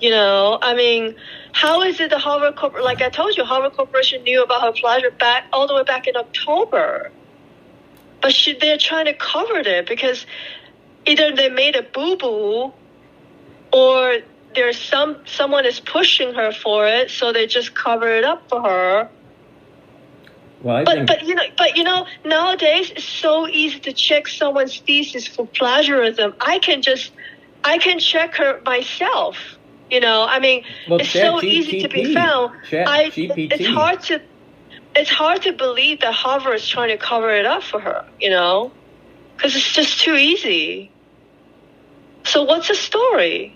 I mean, how is it the Harvard Corporation, like I told you, Harvard Corporation knew about her plagiar all the way back in October. But they're trying to cover it because either they made a boo-boo or there's someone is pushing her for it, so they just cover it up for her. Well, nowadays it's so easy to check someone's thesis for plagiarism. I can check her myself. It's so easy to be found. It's hard to believe that Harvard is trying to cover it up for her, because it's just too easy. So what's the story?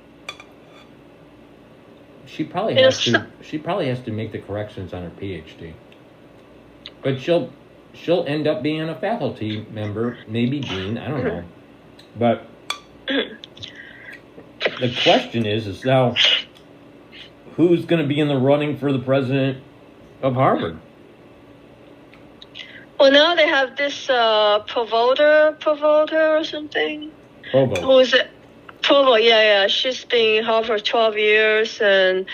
She probably has to make the corrections on her Ph.D. But she'll end up being a faculty member, maybe dean, I don't know. But the question is now, who's going to be in the running for the president of Harvard? Well, now they have this Provoter or something. Provo. Who is it? Provo, yeah. She's been in Harvard for 12 years, and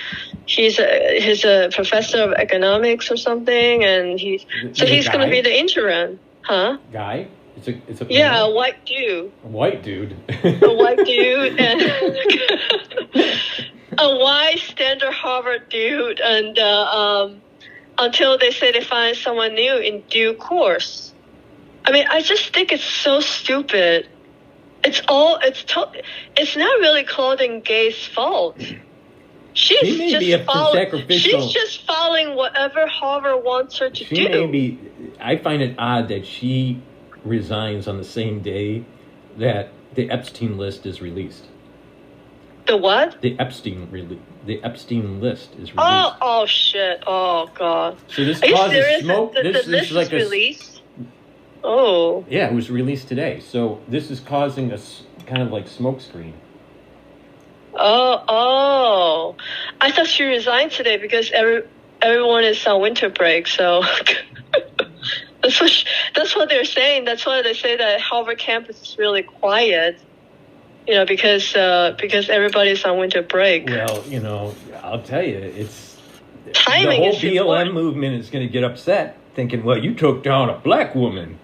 he's a professor of economics or something, and he's going to be the interim, huh? Guy? It's a a white dude. A white dude. A white dude and a white standard Harvard dude, and until they say they find someone new in due course. I mean, I just think it's so stupid. It's not really Claudine Gay's fault. She's just following whatever Harvard wants her to do. I find it odd that she resigns on the same day that the Epstein list is released. The what? The Epstein list is released. Oh shit! Oh god! So this causes smoke. The list is released. Oh. Yeah, it was released today. So this is causing a kind of like smoke screen. Oh! I thought she resigned today because everyone is on winter break. So that's what they're saying. That's why they say that Harvard campus is really quiet. Because everybody's on winter break. Well, I'll tell you, it's timing. The whole BLM movement is going to get upset, thinking, "Well, you took down a black woman."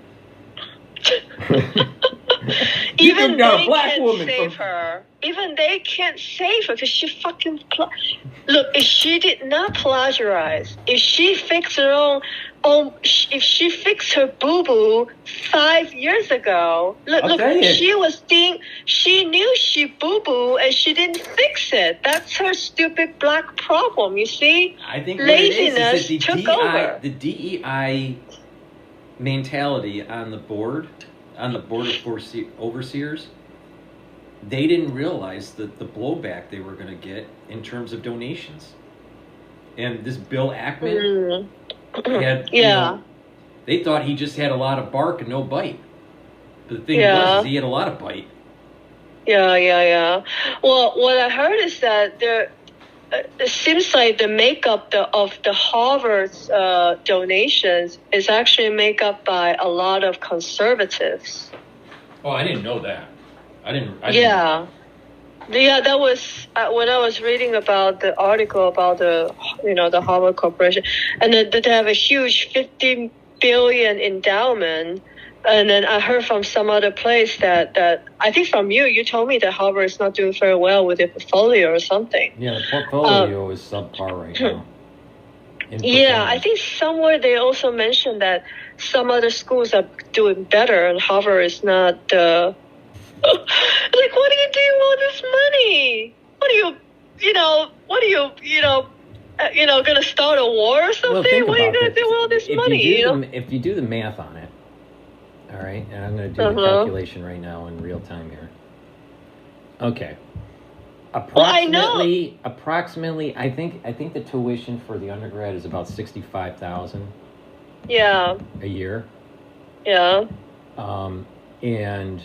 Even they can't save her. Even they can't save her because she fucking look. If she did not plagiarize, if she fixed her own, if she fixed her boo boo 5 years ago, she knew she boo boo and she didn't fix it. That's her stupid black problem. You see, I think laziness took over. The DEI mentality on the board of overseers, they didn't realize the blowback they were going to get in terms of donations. And this Bill Ackman had, they thought he just had a lot of bark and no bite. But the thing was, he had a lot of bite. Yeah. Well, what I heard is that it seems like the makeup of the Harvard's donations is actually made up by a lot of conservatives. Oh, I didn't know that. I didn't. Yeah, that was when I was reading about the article about the Harvard Corporation, and then they have a huge $50 billion endowment. And then I heard from some other place that I think from you told me that Harvard is not doing very well with their portfolio or something. Yeah, the portfolio is subpar right now. Yeah, I think somewhere they also mentioned that some other schools are doing better and Harvard is not. Like, what are you doing with all this money? What are you going to start a war or something? Well, what are you going to do with all this money? If you do the math on it, all right, and I'm going to do the calculation right now in real time here. Okay. Approximately, I think the tuition for the undergrad is about $65,000. Yeah. A year. Yeah. And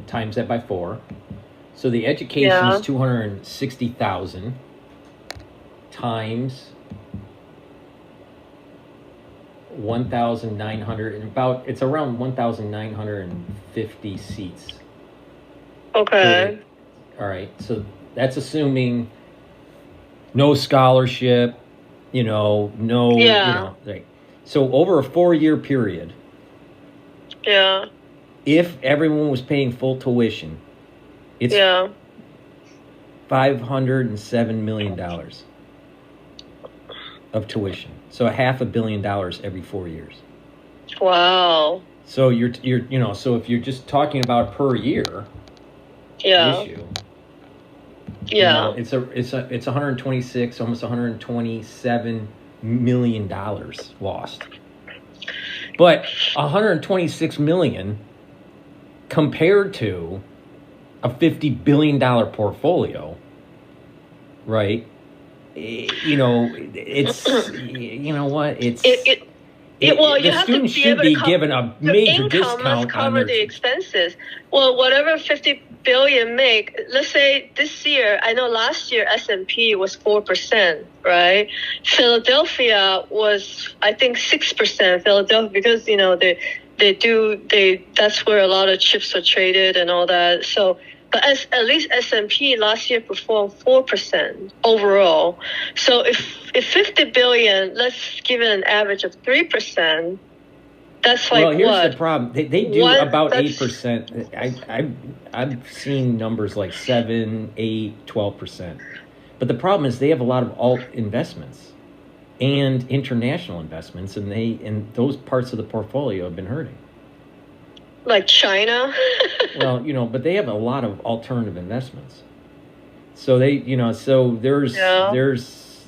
times that by 4. So the education is $260,000 times 1,900, and it's around 1,950 seats. Okay. All right, so that's assuming no scholarship, no, right. So over a 4-year period, Yeah. if everyone was paying full tuition, it's $507 million of tuition. So $500 million every 4 years. Wow. So you're so if you're just talking about per year issue, it's 126, almost 127 million dollars lost. But 126 million compared to a $50 billion portfolio, right? It's the students should be given a major discount on their the expenses. Well, whatever 50 billion make, let's say this year, I know last year S&P was 4%, right? Philadelphia was, I think, 6%. Philadelphia, because that's where a lot of chips are traded and all that. So, but at least S&P last year performed 4% overall. So if 50 billion, let's give it an average of 3%, that's like what? Well, here's the problem. They do about 8%. I've seen numbers like 7, 8, 12%. But the problem is they have a lot of alt investments and international investments, and those parts of the portfolio have been hurting. Like China? Well, but they have a lot of alternative investments. So there's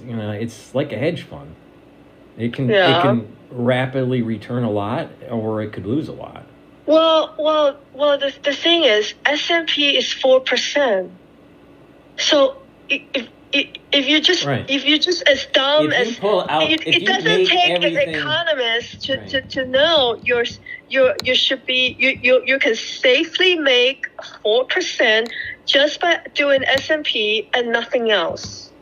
it's like a hedge fund. It can rapidly return a lot, or it could lose a lot. Well. The thing is, S&P is 4%. So if you just as dumb as it doesn't take an economist to know you should be you can safely make 4% just by doing S&P and nothing else.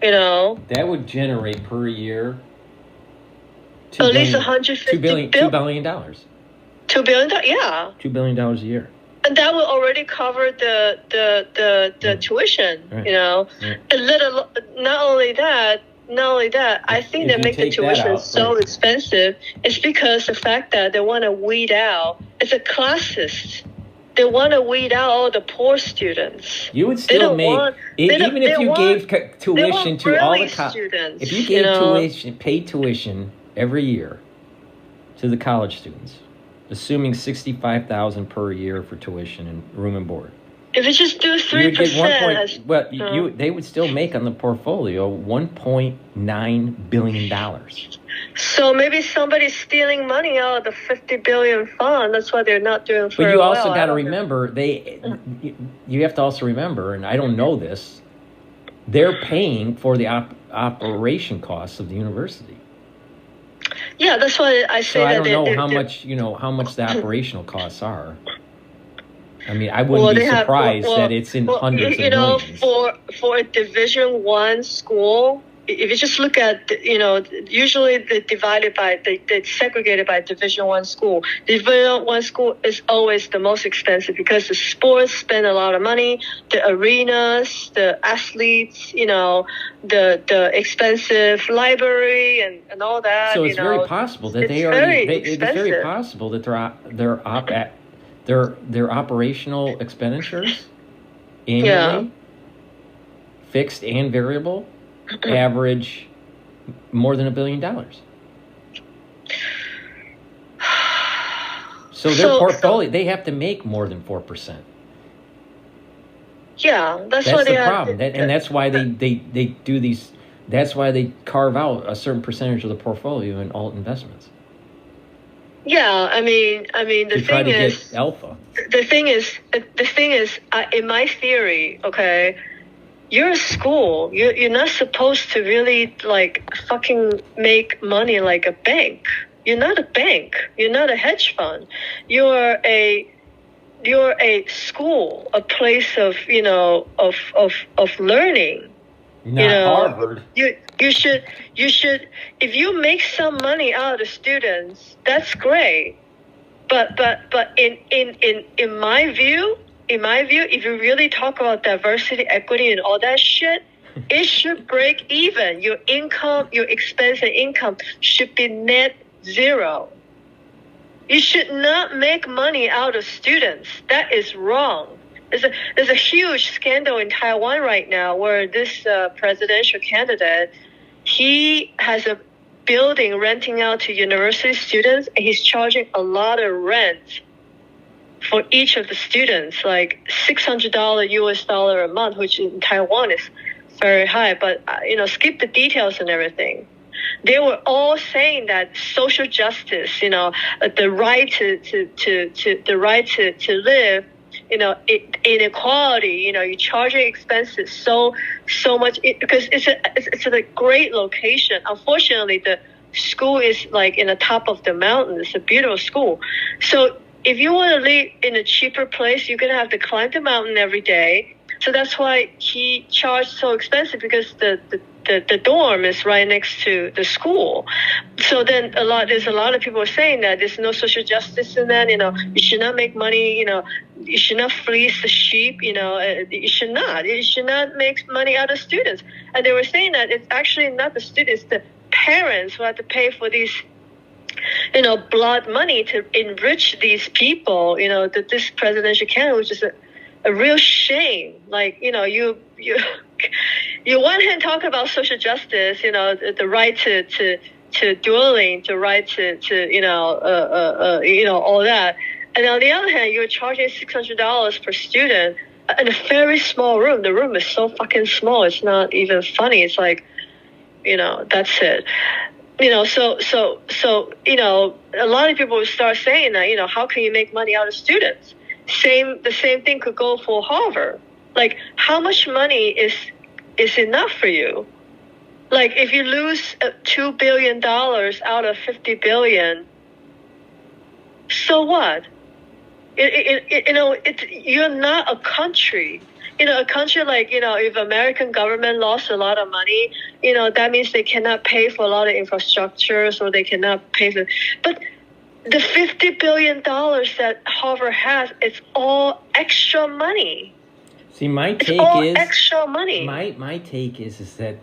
That would generate per year at least $150 billion. $2 billion. $2 billion, yeah. $2 billion a year. And that will already cover the tuition, Right. And not only that, I think they make the tuition so expensive. It's because the fact that they want to weed out. It's a classist. They want to weed out all the poor students. You would still make even if you gave tuition to all the students. If you gave paid tuition every year to the college students, assuming $65,000 per year for tuition and room and board. If you just do 3%, they would still make on the portfolio $1.9 billion. So maybe somebody's stealing money out of the 50 billion fund. That's why they're not doing very well. But you also got to remember, you have to also remember, and I don't know this, they're paying for the operation costs of the university. Yeah, that's why I say that. So I don't know how much the operational costs are. I mean, I wouldn't be surprised that it's in hundreds of millions. For a Division I school, if you just look at, usually they segregated by Division I school. Division I school is always the most expensive because the sports spend a lot of money, the arenas, the athletes, the expensive library and all that. So it's very possible that it's very possible that their operational expenditures annually, fixed and variable, average more than $1 billion. So their portfolio, they have to make more than 4%. Yeah, that's why they the problem, and that's why they do these. That's why they carve out a certain percentage of the portfolio in alt investments. Yeah, I mean, the thing is, get alpha. The thing is, in my theory, okay, you're a school. You're not supposed to really fucking make money like a bank. You're not a bank. You're not a hedge fund. You're a school, a place of learning. Not Harvard. You should if you make some money out of the students, that's great. But in my view, in my view, if you really talk about diversity, equity, and all that shit, it should break even. Your income, your expense and income should be net zero. You should not make money out of students. That is wrong. There's a huge scandal in Taiwan right now where this presidential candidate, he has a building renting out to university students, and he's charging a lot of rent for each of the students, like $600 US dollar a month, which in Taiwan is very high. But skip the details and everything. They were all saying that social justice, the right to live, inequality, you're charging expenses so much because it's a great location. Unfortunately, the school is like in the top of the mountain. It's a beautiful school. So if you want to live in a cheaper place, you're gonna have to climb the mountain every day. So that's why he charged so expensive, because the dorm is right next to the school. So then there's a lot of people saying that there's no social justice in that. You should not make money. You should not fleece the sheep. You should not make money out of students. And they were saying that it's actually not the students, the parents who have to pay for these, blood money to enrich these people. This presidential candidate, which is a real shame. Like, you one hand talk about social justice, the right to dwelling, the right to all that, and on the other hand, you're charging $600 per student in a very small room. The room is so fucking small. It's not even funny. It's like, that's it. So a lot of people will start saying that, how can you make money out of students? The same thing could go for Harvard. Like, how much money is enough for you? Like, if you lose $2 billion out of $50 billion, so what? You're not a country. A country like, if American government lost a lot of money, that means they cannot pay for a lot of infrastructures, or they cannot pay for. But the $50 billion that Harvard has, it's all extra money. See, my take is extra money. My take is that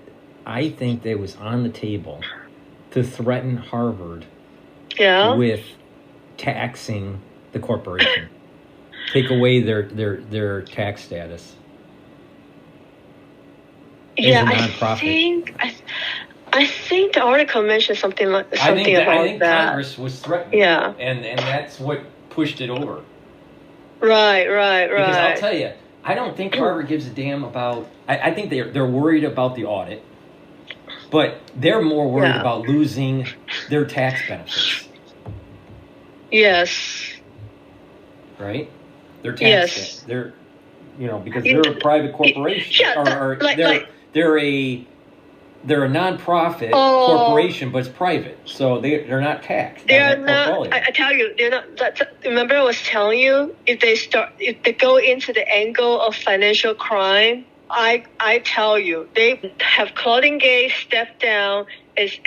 I think that it was on the table to threaten Harvard with taxing the corporation, take away their tax status. Yeah, I think the article mentioned something about that. I think Congress was threatening. Yeah, and that's what pushed it over. Right. Because I'll tell you, I don't think Harvard gives a damn about. I think they're worried about the audit, but they're more worried about losing their tax benefits. Yes. Right? Their tax. They're, because they're a private corporation, they're a non-profit corporation, but it's private, so they're not taxed. They're not. I tell you, they're not. Remember, I was telling you, if they go into the angle of financial crime, I tell you, they have Claudine Gay step down. Is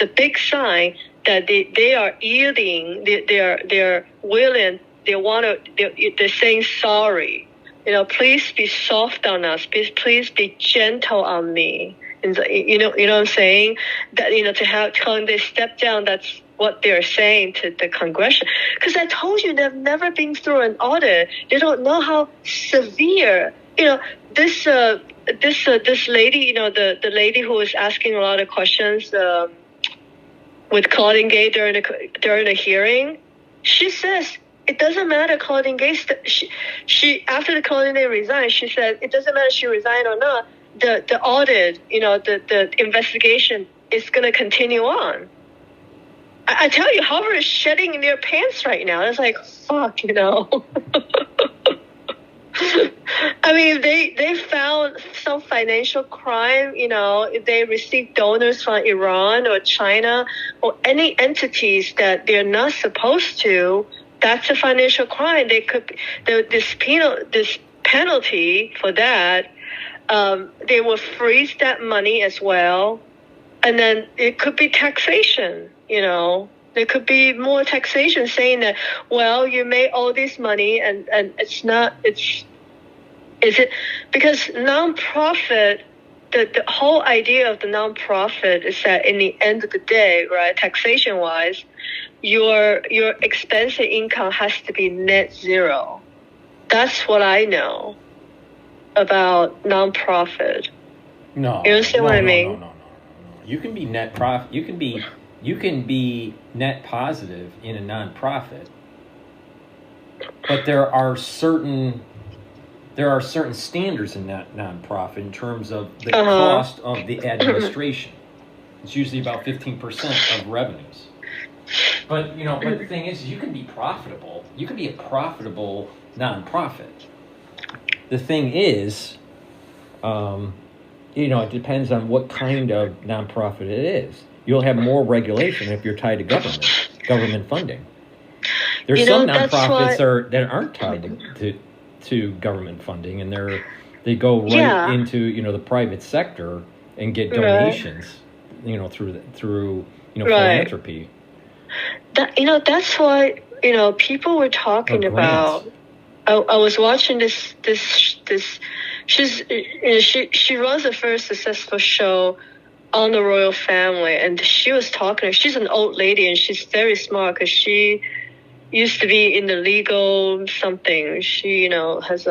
a big sign that they are yielding. They're willing. They're saying sorry. Please be soft on us. Please be gentle on me. And you know what I'm saying? That to have Claudine Gay step down. That's what they're saying to the Congress. Because I told you they've never been through an audit. They don't know how severe. This lady. The lady who was asking a lot of questions with Claudine Gay during the hearing. She says, it doesn't matter Claudine Gay. She after the Claudine Gay resigned, she said it doesn't matter she resigned or not. The audit, the investigation is going to continue on. I tell you, Harvard is shedding in their pants right now. It's like, fuck, I mean, they found some financial crime. If they received donors from Iran or China or any entities that they're not supposed to. That's a financial crime. They could this penalty for that. They will freeze that money as well, and then it could be taxation. There could be more taxation saying that, well, you made all this money and it's not, is it, because nonprofit, the whole idea of the nonprofit is that in the end of the day, right, taxation wise, your expense and income has to be net zero. That's what I know about nonprofit. No, you understand what I mean? No. You can be net profit. You can be net positive in a nonprofit, but there are certain standards in that nonprofit in terms of the cost of the administration. It's usually about 15% of revenues. But but the thing is, you can be profitable. You can be a profitable nonprofit. The thing is, it depends on what kind of nonprofit it is. You'll have more regulation if you're tied to government funding. There's some nonprofits that aren't tied to government funding, and they go right into the private sector and get donations, through philanthropy. That's why people were talking about. I was watching this. She runs the first successful show on the royal family, and she was talking. She's an old lady, and she's very smart because she used to be in the legal something. She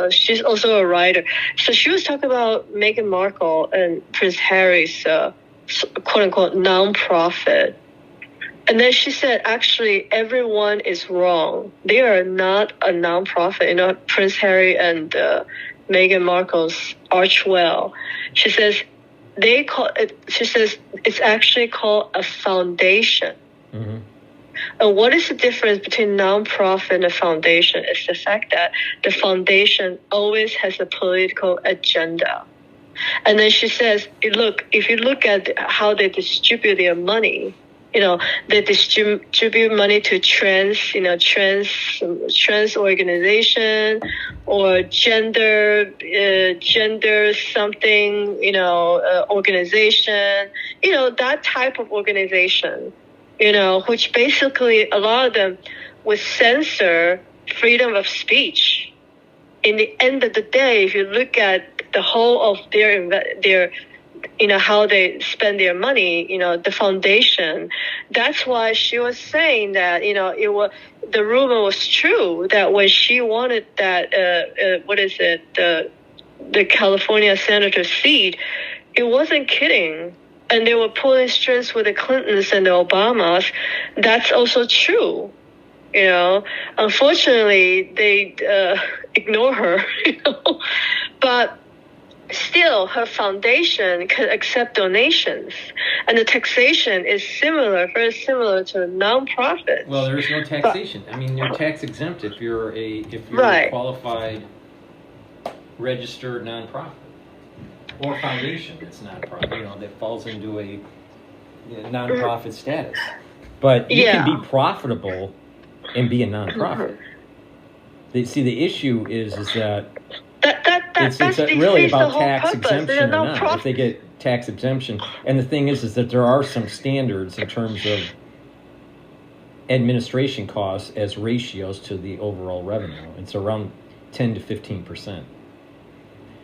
she's also a writer. So she was talking about Meghan Markle and Prince Harry's quote unquote nonprofit. And then she said, actually, everyone is wrong. They are not a nonprofit. Prince Harry and Meghan Markle's Archwell. She says it's actually called a foundation. Mm-hmm. And what is the difference between nonprofit and a foundation? It's the fact that the foundation always has a political agenda. And then she says, look, if you look at how they distribute their money, they distribute money to trans organization or gender something, organization, that type of organization, which basically a lot of them would censor freedom of speech. In the end of the day, if you look at the whole of their how they spend their money, the foundation. That's why she was saying that, the rumor was true that when she wanted that, the California senator seat, it wasn't kidding. And they were pulling strings with the Clintons and the Obamas. That's also true. Unfortunately, they ignore her, but still, her foundation can accept donations, and the taxation is very similar to a nonprofit. Well, there is no taxation. You're tax exempt if you're a qualified, registered nonprofit or foundation that's nonprofit. That falls into a nonprofit status. But you can be profitable and be a nonprofit. Mm-hmm. The issue is that. It's really about tax exemption or not. If they get tax exemption, and the thing is that there are some standards in terms of administration costs as ratios to the overall revenue. It's around 10 to 15%.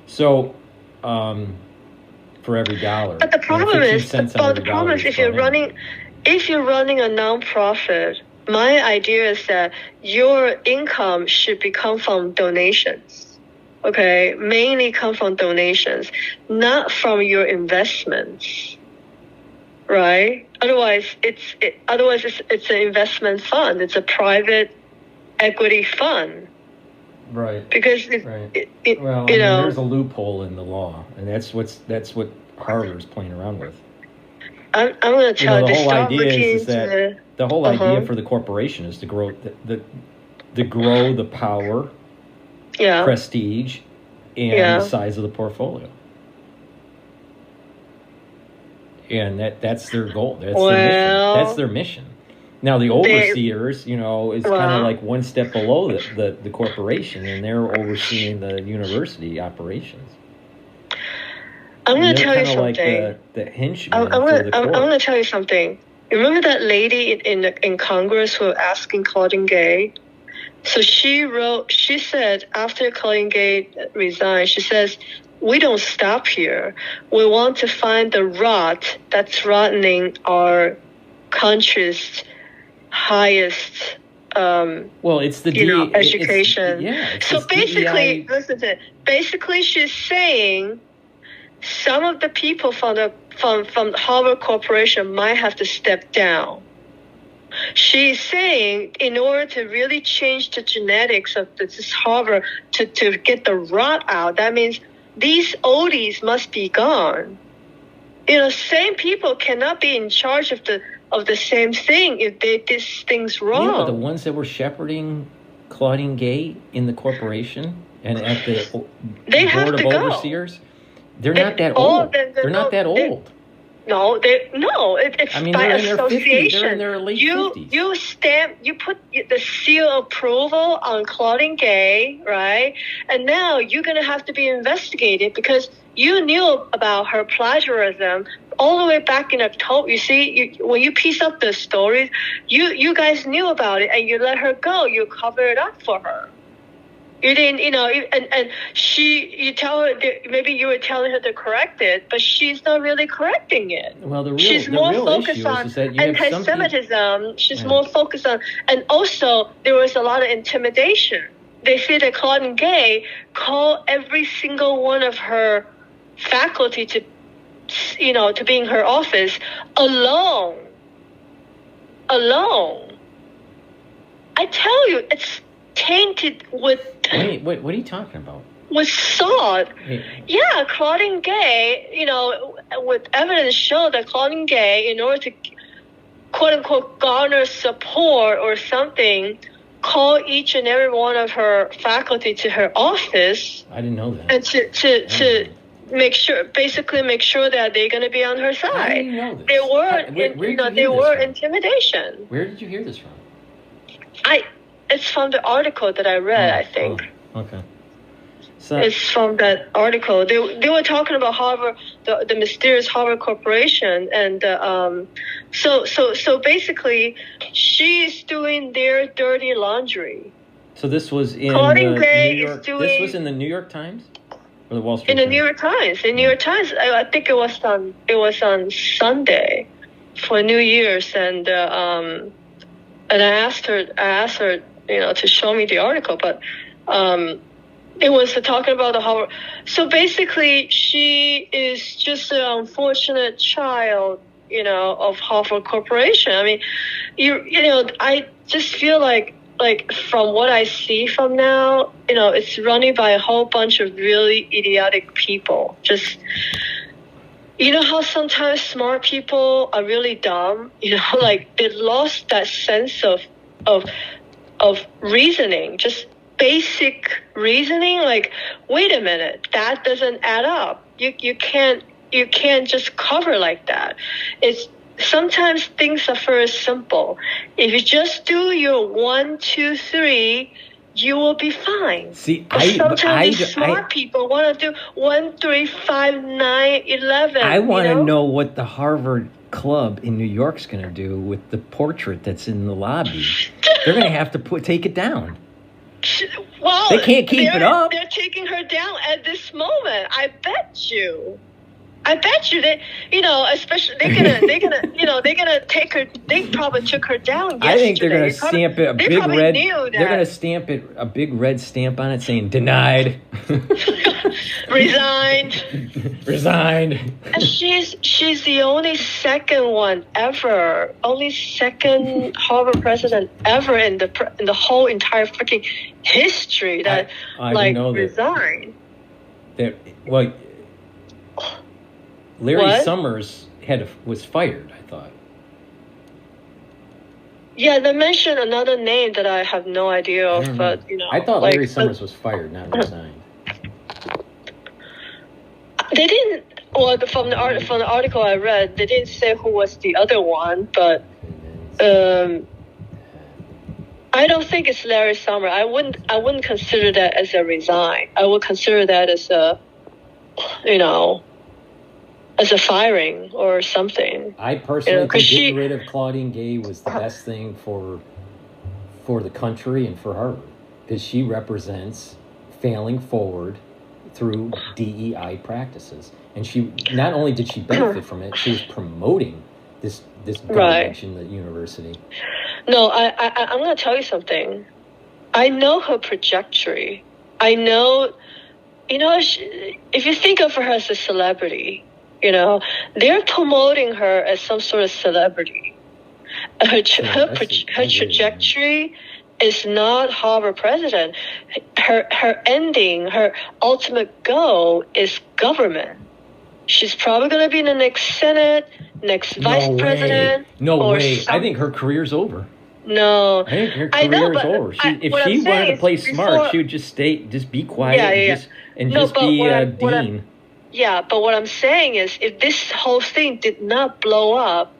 So, for every dollar. But the problem is, if you're running a nonprofit, my idea is that your income should come from donations. Okay, mainly come from donations, not from your investments, right? Otherwise, it's an investment fund. It's a private equity fund, right? Because there's a loophole in the law, and that's what Harvard's playing around with. I'm going to tell you, the whole idea is that the whole idea for the corporation is to grow the power. Prestige, and the size of the portfolio, and that's their goal. That's their mission. Now the overseers, is kind of like one step below the corporation, and they're overseeing the university operations. I'm going to tell you something. Like the henchmen. I'm going to tell you something. Remember that lady in Congress who was asking Claudine Gay? So she said after Claudine Gay resigned, she says, we don't stop here. We want to find the rot that's rottening our country's highest it's the education. So basically, DEI. listen to it. Basically, she's saying some of the people from Harvard Corporation might have to step down. She's saying in order to really change the genetics of this Harvard to get the rot out, that means these oldies must be gone. Same people cannot be in charge of the same thing if they did things wrong. Yeah, the ones that were shepherding Claudine Gay in the corporation and at the board of overseers, they're not that old. They're not that old. No, it's by association. They're in their late 50s. You put the seal of approval on Claudine Gay, right? And now you're going to have to be investigated because you knew about her plagiarism all the way back in October. You see, when you piece up the stories, you guys knew about it and you let her go. You covered it up for her. You didn't, and you tell her, maybe you were telling her to correct it, but she's not really correcting it. Well, she's more focused on anti-Semitism. She's more focused on, and also there was a lot of intimidation. They say that Claudine Gay called every single one of her faculty to be in her office alone. I tell you, it's tainted with... Wait, what are you talking about? With salt. Yeah, Claudine Gay, with evidence show that Claudine Gay, in order to quote-unquote garner support or something, called each and every one of her faculty to her office. I didn't know that. And to make sure that they're going to be on her side. How do you know this? There were intimidation. Where did you hear this from? It's from the article that I read, I think. Oh, okay. So it's from that article. They were talking about Harvard, the mysterious Harvard Corporation, and so basically, she's doing their dirty laundry. So this was in the New York. This was in the New York Times or the Wall Street. In the New York Times. In New York Times, I think it was on Sunday for New Year's, and I asked her, to show me the article, but it was talking about the Harvard. So basically, she is just an unfortunate child, of Harvard Corporation. I mean, I just feel like from what I see from now, it's running by a whole bunch of really idiotic people. Just, how sometimes smart people are really dumb, like they lost that sense of reasoning, just basic reasoning. Like, wait a minute, that doesn't add up. You can't just cover like that. It's sometimes things are very simple. If you just do your 1, 2, 3, you will be fine. See, sometimes smart people want to do 1, 3, 5, 9, 11. I want to know what the Harvard Club in New York's going to do with the portrait that's in the lobby. They're going to have to take it down. Well, they can't keep it up. They're taking her down at this moment. I bet you that, especially they're gonna take her. They probably took her down yesterday. I think they're gonna stamp it They're gonna stamp it a big red stamp on it saying denied, resigned. And she's the only second Harvard president ever in the whole entire freaking history that resigned. Larry Summers was fired, I thought. Yeah, they mentioned another name that I have no idea of, but I thought Larry Summers was fired, not resigned. They didn't. Well, from the article I read, they didn't say who was the other one, but I don't think it's Larry Summers. I wouldn't consider that as a resign. I would consider that as a, as a firing or something. I personally think getting rid of Claudine Gay was the best thing for the country and for Harvard, because she represents failing forward through DEI practices. And she not only did she benefit from it, she was promoting this garbage in the university. No, I'm going to tell you something. I know her trajectory. I know, if you think of her as a celebrity, they're promoting her as some sort of celebrity. Her trajectory is not Harvard president. Her ending, her ultimate goal is government. She's probably going to be in the next Senate, next vice president. No way. I think her career's over. No. I think her career is over. If she wanted to play smart, she would just be quiet and just be a dean. Yeah, but what I'm saying is, if this whole thing did not blow up,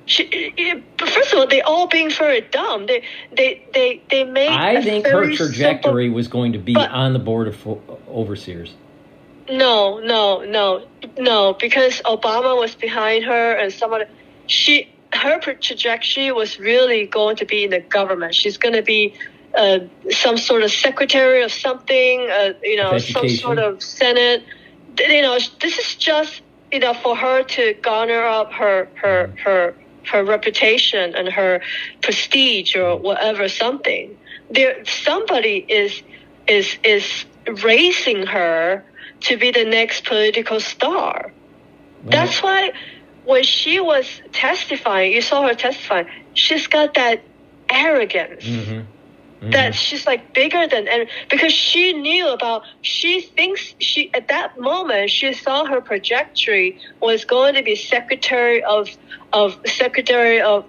first of all, they're all being very dumb. They made. I think her trajectory was going to be on the board of overseers. No, because Obama was behind her, and her trajectory was really going to be in the government. She's going to be some sort of secretary of something, some sort of Senate. This is just for her to garner up her reputation and her prestige or whatever something. Somebody is raising her to be the next political star. Wow. That's why when she was testifying, you saw her testifying, she's got that arrogance. That she's like bigger than, and because she thinks at that moment she saw her trajectory was going to be Secretary of Secretary of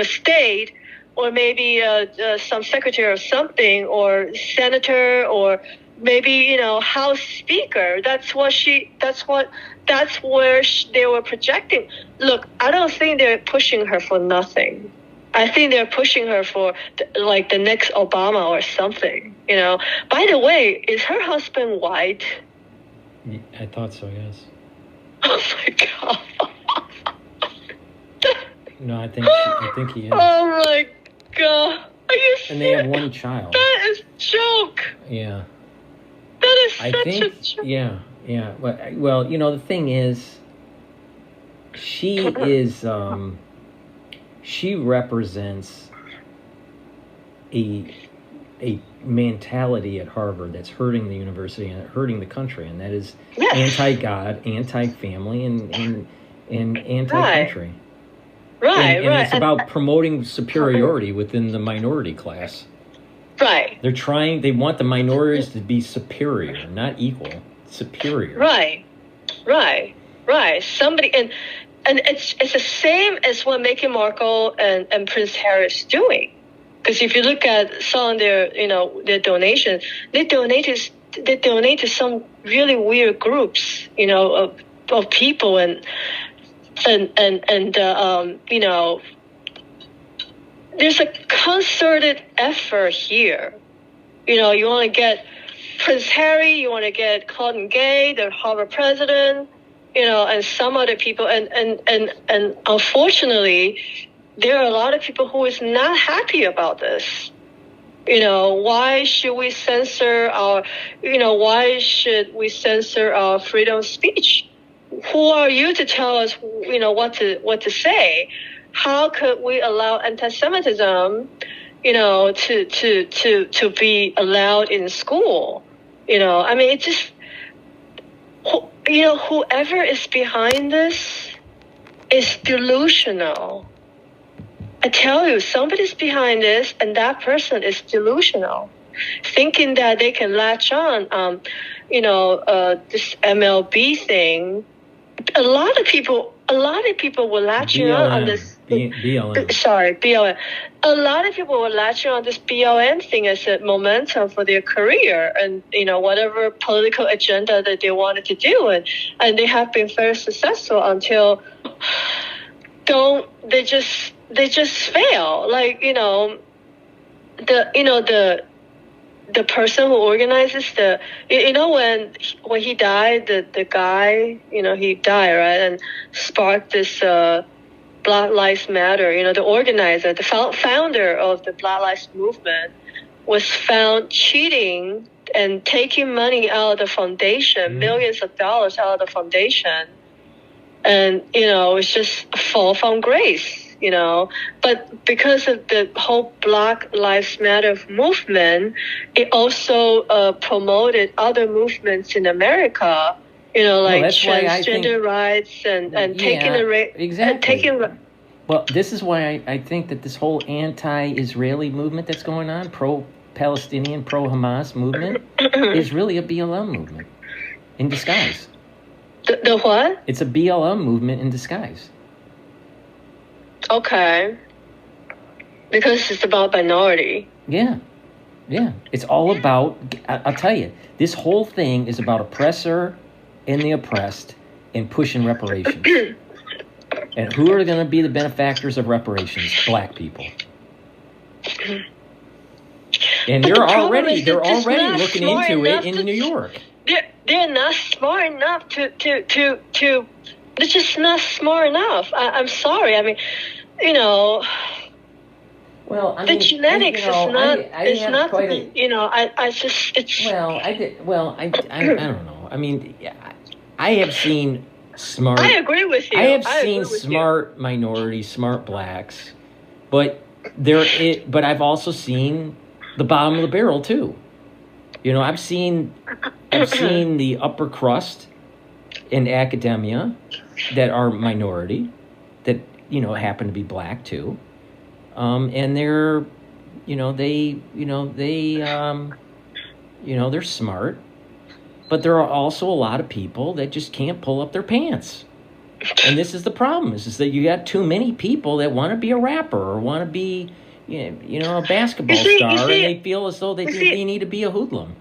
State, or maybe some Secretary of something, or Senator, or maybe House Speaker. That's where they were projecting. Look, I don't think they're pushing her for nothing. I think they're pushing her for the next Obama or something. By the way, is her husband white? I thought so. Yes. Oh my God. No, I think he is. Oh my God. Are you serious? And they have one child. That is a joke. Yeah. That is such a joke. Yeah. Well, the thing is, she is. She represents a mentality at Harvard that's hurting the university and hurting the country, and that is anti-God, anti-family, and anti-country. Right. And it's about promoting superiority within the minority class. Right. They want the minorities to be superior, not equal, superior. Right. Somebody, and it's the same as what Meghan Markle and Prince Harry is doing. Because if you look at some of their donations, they donate to some really weird groups, of people, and there's a concerted effort here. You want to get Prince Harry, you want to get Claudine Gay, the Harvard president, and some other people, and unfortunately, there are a lot of people who is not happy about this. Why should we censor our freedom of speech? Who are you to tell us, what to say? How could we allow anti-Semitism, to be allowed in school? It just, whoever is behind this is delusional. I tell you, somebody's behind this, and that person is delusional, thinking that they can latch on, this MLB thing. A lot of people were latching on this. BLM. Sorry, BLM. A lot of people were latching on this BLM thing as a momentum for their career and, whatever political agenda that they wanted to do. And they have been very successful until they just fail. the person who organizes when he died, the guy, he died, right, and sparked this Black Lives Matter. The organizer, the founder of the Black Lives Movement, was found cheating and taking money out of the foundation, millions of dollars out of the foundation, and it's just a fall from grace. But because of the whole Black Lives Matter movement, it also promoted other movements in America, like transgender rights and taking exactly. Well, this is why I think that this whole anti-Israeli movement that's going on, pro-Palestinian, pro-Hamas movement, is really a BLM movement in disguise. The what? It's a BLM movement in disguise. Okay. Because it's about minority. Yeah. It's all about, I'll tell you, this whole thing is about oppressor and the oppressed and pushing reparations. And who are going to be the benefactors of reparations? Black people. And they're already looking into it in New York. They're not smart enough to they're just not smart enough. I'm sorry. I mean, well, the genetics is not. It's not. I don't know. I mean, I have seen smart. I agree with you. I have seen smart minorities, smart blacks, but But I've also seen the bottom of the barrel too. I've seen the upper crust in academia that are minority, that happen to be black too, and they're they're smart, but there are also a lot of people that just can't pull up their pants, and this is the problem: is that you got too many people that want to be a rapper or want to be a basketball star, and they feel as though they need to be a hoodlum.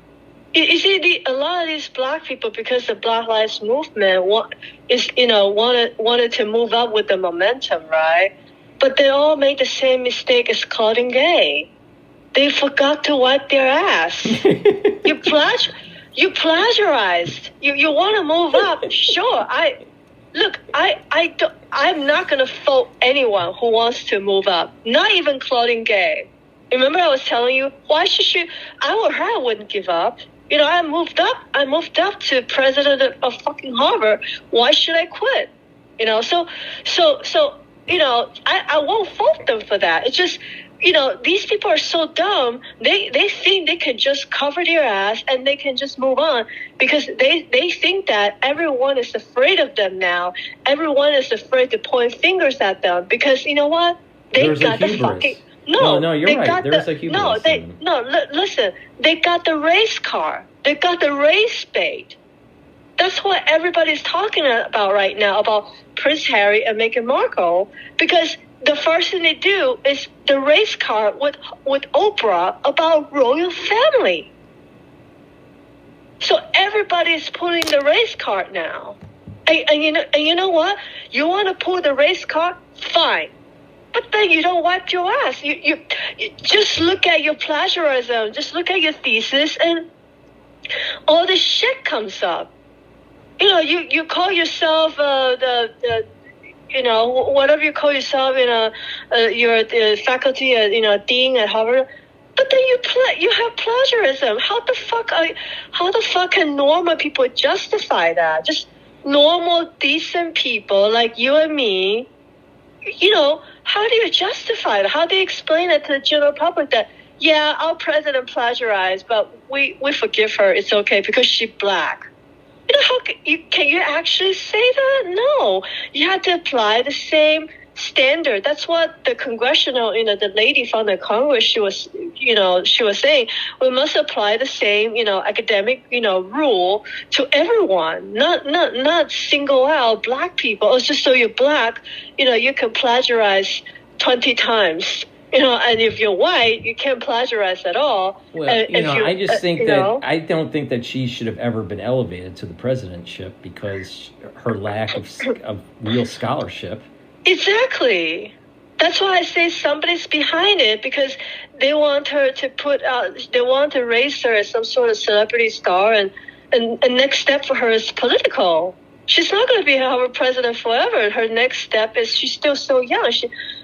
You see, a lot of these black people, because the Black Lives Movement wanted to move up with the momentum, right? But they all made the same mistake as Claudine Gay. They forgot to wipe their ass. You plagiarized. You want to move up? Sure. I'm not going to fault anyone who wants to move up. Not even Claudine Gay. Remember, I was telling you, why should she? I wouldn't give up. I moved up. I moved up to president of fucking Harvard. Why should I quit? So I won't fault them for that. It's just, these people are so dumb. They think they can just cover their ass and they can just move on because they think that everyone is afraid of them now. Everyone is afraid to point fingers at them because you know what? There's got the fucking. No, you're right. There's a hubris. Listen. They got the race car. They got the race bait. That's what everybody's talking about right now about Prince Harry and Meghan Markle, because the first thing they do is the race car with Oprah about royal family. So everybody's pulling the race card now. And you know what? You want to pull the race card? Fine. But then you don't wipe your ass. You just look at your plagiarism. Just look at your thesis, and all this shit comes up. You call yourself whatever you call yourself. You're the faculty at dean at Harvard. But then you have plagiarism. How the fuck can normal people justify that? Just normal, decent people like you and me. How do you justify it? How do you explain it to the general public that, yeah, our president plagiarized, but we forgive her. It's okay because she's black. Can you actually say that? No. You have to apply the same standard. That's what the congressional, the lady from the Congress, she was saying, we must apply the same, academic, rule to everyone, not single out black people. It's just so you're black, you can plagiarize 20 times. And if you're white, you can't plagiarize at all. Well, I just think I don't think that she should have ever been elevated to the presidentship because her lack of real scholarship. Exactly. That's why I say somebody's behind it, because they want her to they want to raise her as some sort of celebrity star, and next step for her is political. She's not going to be our president forever. Her next step is, she's still so young.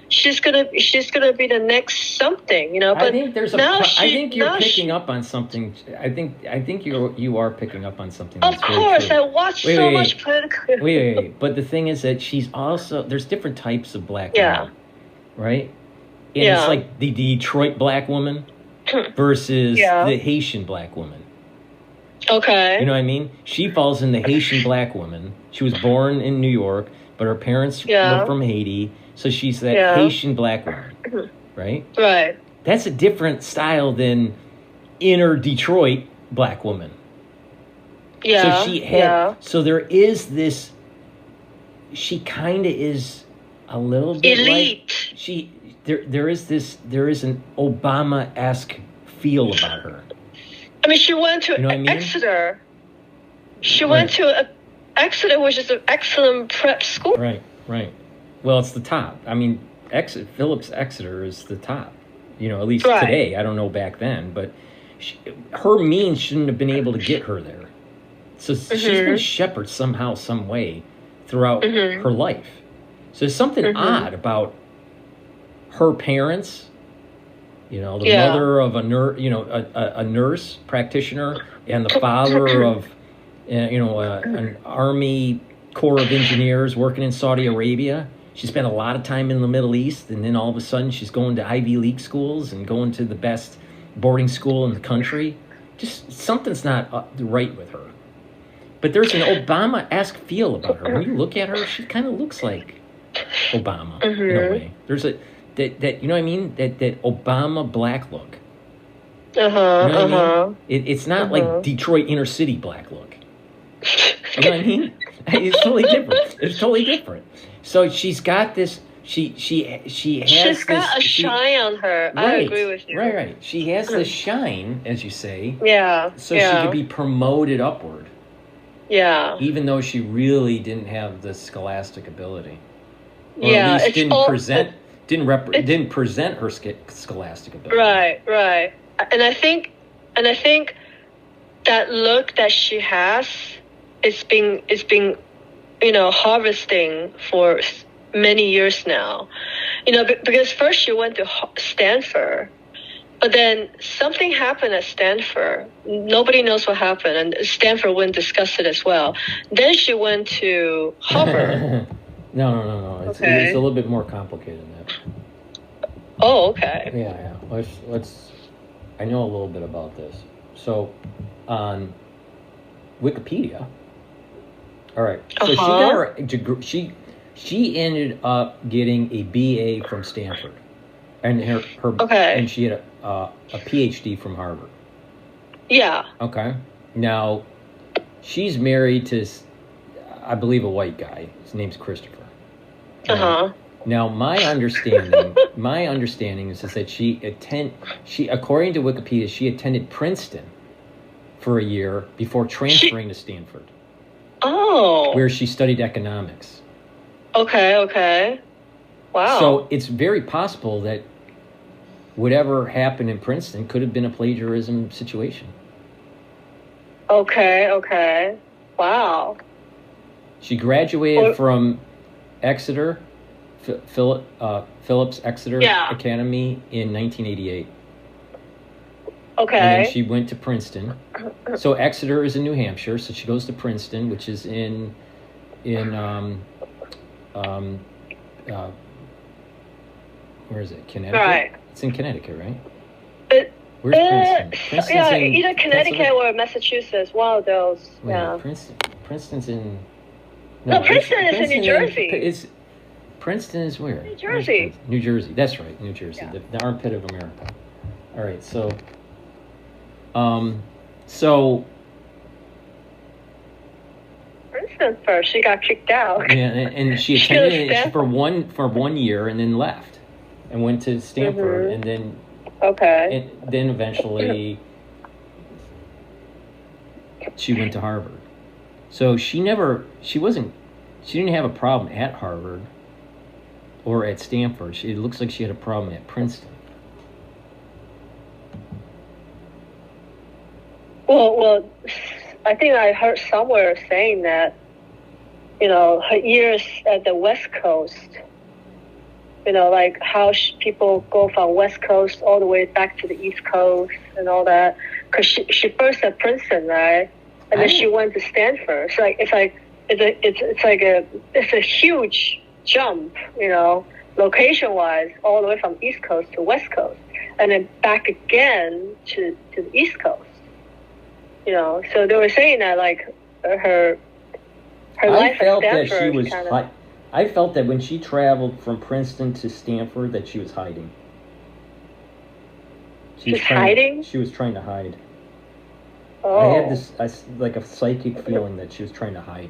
She's gonna be the next something, But I think I think you're picking up on something. I think you are picking up on something. Of course, I watch so much political. Wait. But the thing is that she's also, there's different types of black women, right? And it's like the Detroit black woman versus the Haitian black woman. Okay. You know what I mean? She falls in the Haitian black woman. She was born in New York, but her parents were from Haiti, so she's that Haitian black woman, right? Right. That's a different style than inner Detroit black woman. Yeah. So she had. So there is this. She kind of is a little bit elite. There is an Obama-esque feel about her. I mean, she went to Exeter. She went to Exeter, which is an excellent prep school. Right. Well, it's the top. I mean, Phillips Exeter is the top. At least today. I don't know back then, but her means shouldn't have been able to get her there. So she's been shepherded somehow, some way throughout her life. So there's something odd about her parents. The mother of a nurse, a nurse practitioner, and the father of, an Army Corps of Engineers working in Saudi Arabia. She spent a lot of time in the Middle East, and then all of a sudden she's going to Ivy League schools and going to the best boarding school in the country. Just something's not right with her. But there's an Obama-esque feel about her. When you look at her, she kind of looks like Obama in a way. There's that you know what I mean? That Obama black look. You know what I mean? It's not like Detroit inner city black look. You know what I mean? It's totally different. So she's got this. She's got a shine on her. I agree with you. Right. She has this shine, as you say. Yeah. So she could be promoted upward. Yeah. Even though she really didn't have the scholastic ability. Or at least didn't present her scholastic ability. Right. And I think that look that she has is being harvesting for many years now. Because first she went to Stanford, but then something happened at Stanford. Nobody knows what happened, and Stanford wouldn't discuss it as well. Then she went to Harvard. No. It's a little bit more complicated than that. Oh, okay. Yeah. Let's. I know a little bit about this. So, on Wikipedia. All right. So she got her degree. She ended up getting a BA from Stanford, and her and she had a Ph.D. from Harvard. Yeah. Okay. Now, she's married to, I believe, a white guy. His name's Christopher. Now, my understanding is that she according to Wikipedia, she attended Princeton for a year before transferring to Stanford. Oh. Where she studied economics. Okay. Wow. So it's very possible that whatever happened in Princeton could have been a plagiarism situation. Okay. Wow. She graduated from Exeter, Phillips Exeter Academy in 1988. Okay. And then she went to Princeton. So Exeter is in New Hampshire, so she goes to Princeton, which is in where is it? Connecticut? Right. It's in Connecticut, right? Where's Princeton? Either Connecticut or Massachusetts. One of those. Princeton's in. No, Princeton is in New Jersey. Princeton is where? New Jersey. New Jersey. That's right, New Jersey, the armpit of America. All right, so. Princeton first. She got kicked out. Yeah, and she attended it for one year and then left, and went to Stanford, and then. Okay. And then eventually, she went to Harvard. So she didn't have a problem at Harvard. or at Stanford. It looks like she had a problem at Princeton. Well, I think I heard somewhere saying that, her years at the West Coast, like how people go from West Coast all the way back to the East Coast and all that. Because she first at Princeton, right? And then she went to Stanford. So it's a huge jump, location wise, all the way from East Coast to West Coast, and then back again to the East Coast. So they were saying that like her life at Stanford I felt that when she traveled from Princeton to Stanford that she was hiding. She was trying to hide. Oh. I had this like a psychic feeling that she was trying to hide.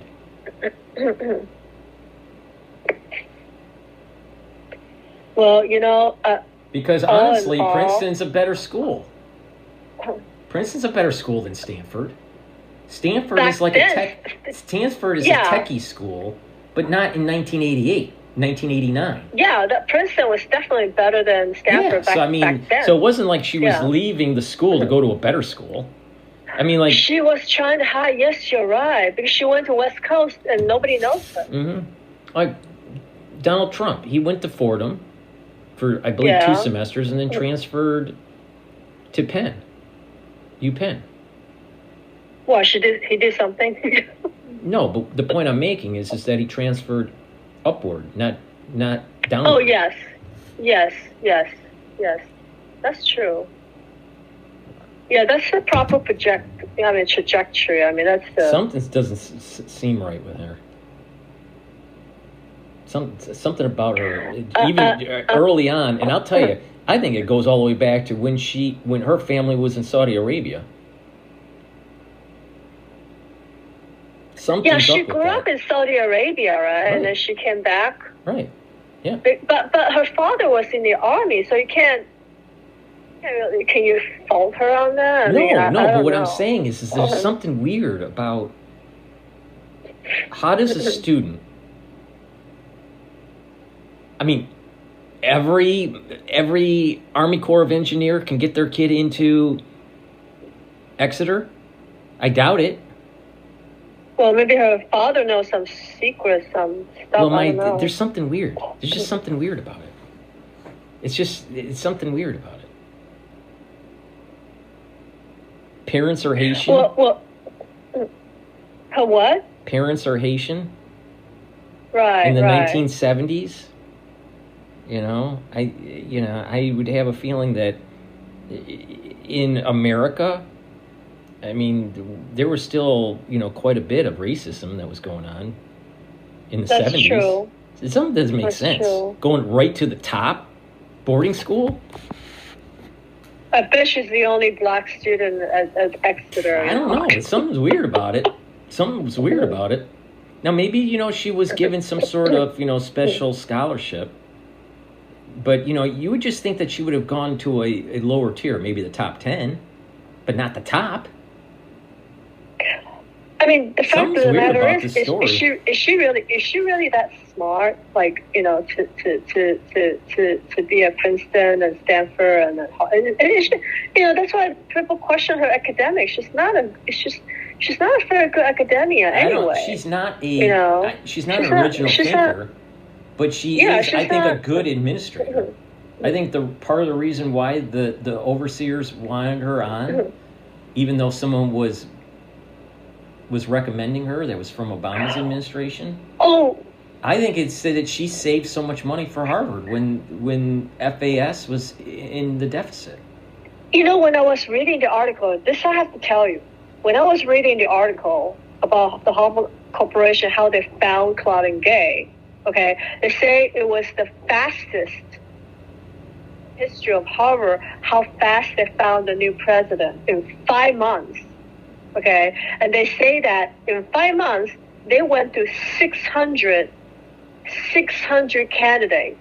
Well, because honestly, Princeton's a better school. Princeton's a better school than Stanford. Stanford is like a techie school, but not in 1988, 1989. Yeah, Princeton was definitely better than Stanford back then. So it wasn't like she was leaving the school to go to a better school. I mean, like... She was trying to hide, yes, you're right, because she went to West Coast and nobody knows her. Mm-hmm. Like Donald Trump, he went to Fordham for, I believe, 2 semesters and then transferred to Penn. UPenn. Well, he did something. No, but the point I'm making is that he transferred upward, not downward. Oh, yes. That's true. Yeah, that's the proper trajectory. I mean, that's the... Something doesn't seem right with her. Something about her, even early on, and I'll tell you, I think it goes all the way back to when her family was in Saudi Arabia. She grew up in Saudi Arabia, right? And then she came back. Right. Yeah. But her father was in the army, so you can't. Can you fault her on that? But what I'm saying is there's something weird about how does a student. I mean, every Army Corps of Engineer can get their kid into Exeter. I doubt it. Well, maybe her father knows some secrets, some stuff. Well, there's something weird. There's just something weird about it. It's something weird about it. Parents are Haitian. Well, her what? Parents are Haitian. Right. In the 1970s, I would have a feeling that in America, I mean, there was still, quite a bit of racism that was going on in the 70s. That's true. Something doesn't make sense. True. Going right to the top, boarding school. I bet she's the only black student at Exeter. I don't know. Something's weird about it. Something's weird about it. Now, maybe, she was given some sort of, special scholarship. But, you would just think that she would have gone to a lower tier, maybe the top 10, but not the top. I mean, the fact of the matter is she really that smart? Like, to be at Princeton and Stanford and that's why people question her academics. She's not a very good academia anyway. She's not an original thinker, but she is, I think, a good administrator. I think the part of the reason why the overseers wanted her on, even though someone was recommending her that was from Obama's administration. Oh, I think it's that she saved so much money for Harvard when FAS was in the deficit. When I was reading the article, this I have to tell you. When I was reading the article about the Harvard Corporation, how they found Claudine Gay, okay, they say it was the fastest history of Harvard, how fast they found the new president in 5 months. Okay, and they say that in 5 months, they went to 600 candidates.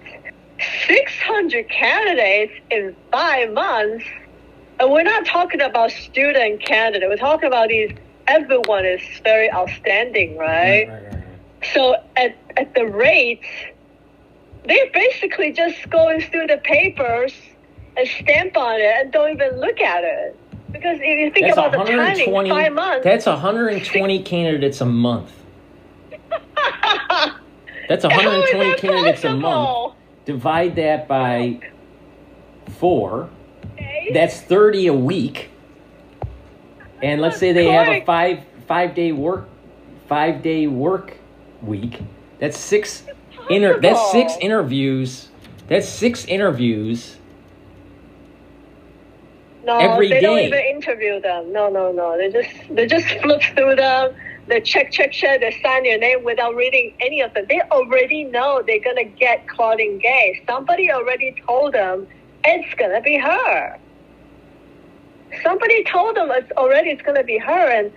600 candidates in 5 months? And we're not talking about student candidates. We're talking about everyone is very outstanding, right? Right. So at the rate They're basically just going through the papers and stamp on it and don't even look at it. Because if you think about the timing, 5 months. That's 120 candidates a month. That's 120 candidates a month. Divide that by 4. Okay. That's 30 a week. And let's say they have a 5-day work week. That's 6 interviews. That's 6 interviews. No, every day. They don't even interview them. No. They just flip through them. They check. They sign your name without reading any of them. They already know they're gonna get Claudine Gay. Somebody already told them it's gonna be her. Somebody told them it's gonna be her. And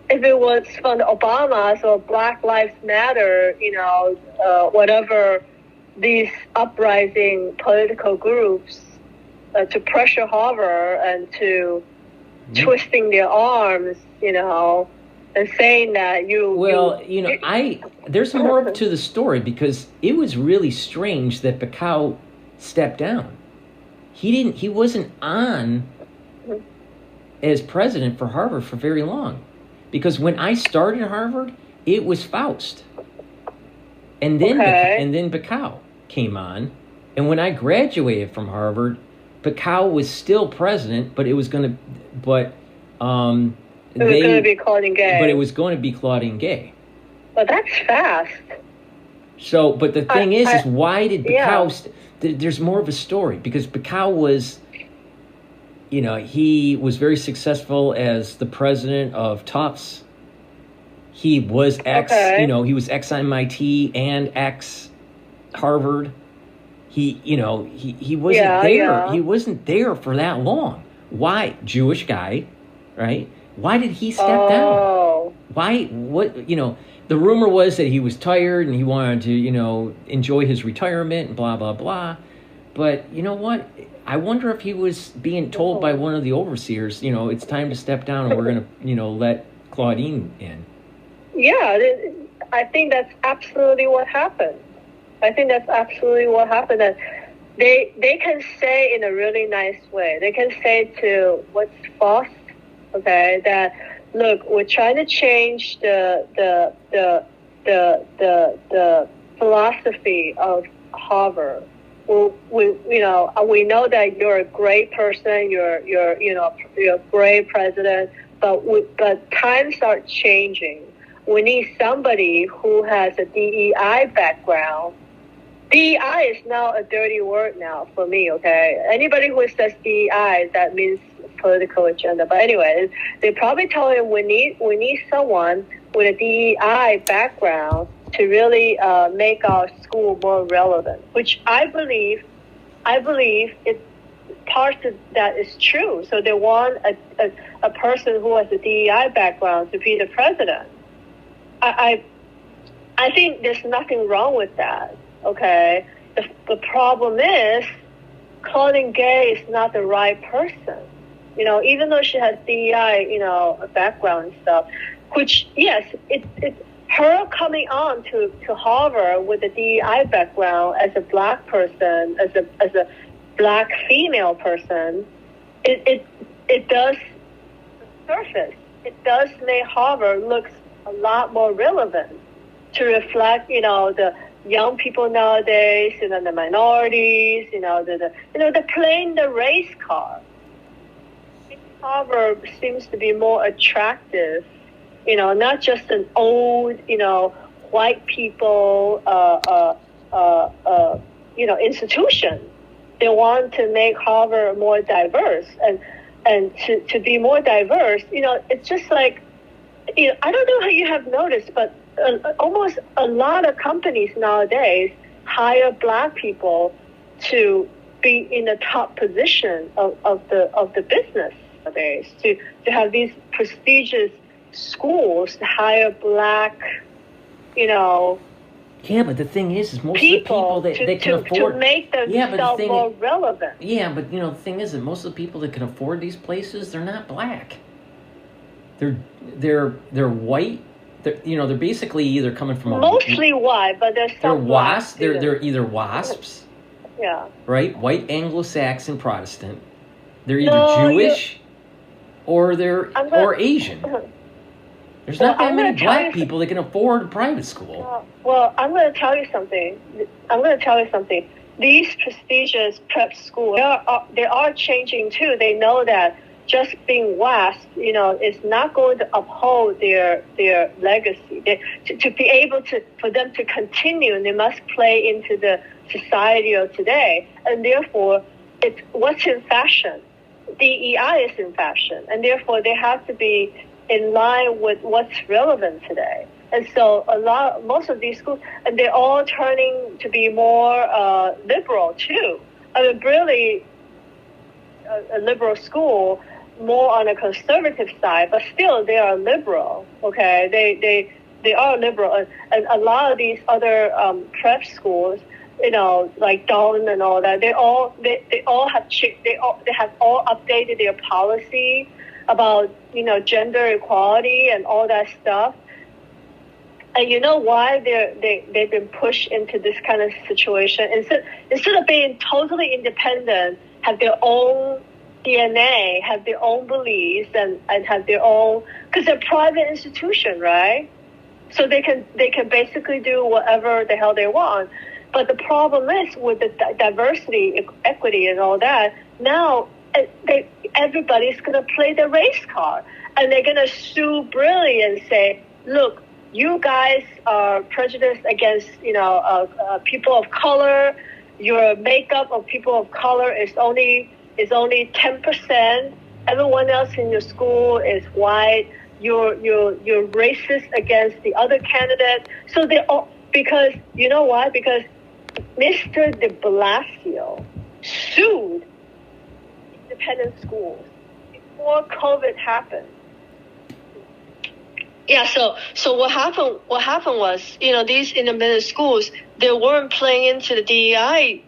if it was from the Obamas or Black Lives Matter, whatever these uprising political groups. To pressure Harvard and to twisting their arms, and saying that there's more to the story because it was really strange that Bacow stepped down. He wasn't on as president for Harvard for very long, because when I started Harvard, it was Faust, and then Bacow came on, and when I graduated from Harvard. Bacow was still president, but it was going to, it was going to be Claudine Gay. But it was going to be Claudine Gay. Well, that's fast. So, but the thing is why did Bacow? There's more of a story because Bacow was, he was very successful as the president of Tufts. He was he was ex-MIT and ex-Harvard. He wasn't there. Yeah. He wasn't there for that long. Why? Jewish guy, right? Why did he step down? Why? What? The rumor was that he was tired and he wanted to, enjoy his retirement and blah, blah, blah. But you know what? I wonder if he was being told by one of the overseers, it's time to step down and we're going to, let Claudine in. Yeah, I think that's absolutely what happened. And they can say in a really nice way. They can say to what's Faust, that look, we're trying to change the philosophy of Harvard. We know that you're a great person. You're a great president. But times are changing. We need somebody who has a DEI background. DEI is now a dirty word now for me, okay? Anybody who says DEI, that means political agenda. But anyway, they probably tell him we need someone with a DEI background to really make our school more relevant, which I believe it's part of that is true. So they want a person who has a DEI background to be the president. I think there's nothing wrong with that. Okay, the problem is Claudine Gay is not the right person. Even though she has DEI, a background and stuff, which yes, it's her coming on to Harvard with a DEI background as a black person, as a black female person, it does surface. It does make Harvard look a lot more relevant to reflect, the young people nowadays, the minorities, they're playing the race card. Harvard seems to be more attractive, not just an old, white people, institution. They want to make Harvard more diverse, and to be more diverse, it's just like, I don't know how you have noticed, but almost a lot of companies nowadays hire black people to be in the top position of the business nowadays, to have these prestigious schools to hire black, Yeah, but the thing is most of the people that they can afford to make themselves more relevant. Yeah, but the thing is that most of the people that can afford these places, they're not black. They're white they're basically either coming from mostly white, but there's some they're wasps. They're either wasps, yeah, right? White Anglo-Saxon Protestant. They're either Jewish or or Asian. There's not that many black people that can afford a private school. Well, I'm going to tell you something. These prestigious prep schools, they are changing too. They know that just being West, is not going to uphold their legacy. To be able for them to continue, they must play into the society of today. And therefore, it's what's in fashion. DEI is in fashion. And therefore, they have to be in line with what's relevant today. And so most of these schools, and they're all turning to be more liberal too. I mean, really, a liberal school, more on a conservative side, but still they are liberal. Okay, they are liberal, and a lot of these other prep schools, like Dawn and all that, they all have all updated their policy about gender equality and all that stuff. And you know why they've been pushed into this kind of situation? Instead of being totally independent, have their own DNA, have their own beliefs, and have their own, because they're a private institution, right? So they can basically do whatever the hell they want. But the problem is with the diversity, equity, and all that. Now everybody's going to play the race card, and they're going to sue Briley and say, look, you guys are prejudiced against, people of color. Your makeup of people of color is only 10%. Everyone else in your school is white. You're racist against the other candidate. So they all, because you know why? Because Mr. de Blasio sued independent schools before COVID happened. Yeah, so what happened was, these independent schools, they weren't playing into the DEI,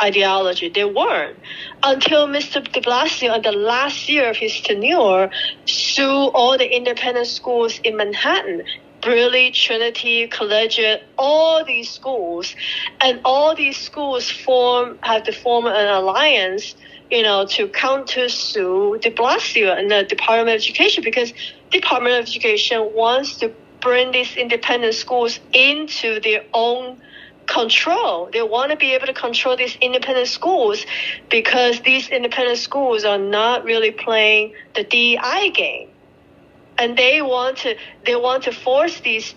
ideology. They weren't. Until Mr. de Blasio, in the last year of his tenure, sued all the independent schools in Manhattan, Briley, Trinity, Collegiate, all these schools. And all these schools have to form an alliance, to counter-sue de Blasio and the Department of Education, because Department of Education wants to bring these independent schools into their own control. They want to be able to control these independent schools because these independent schools are not really playing the DEI game. And they want to force these,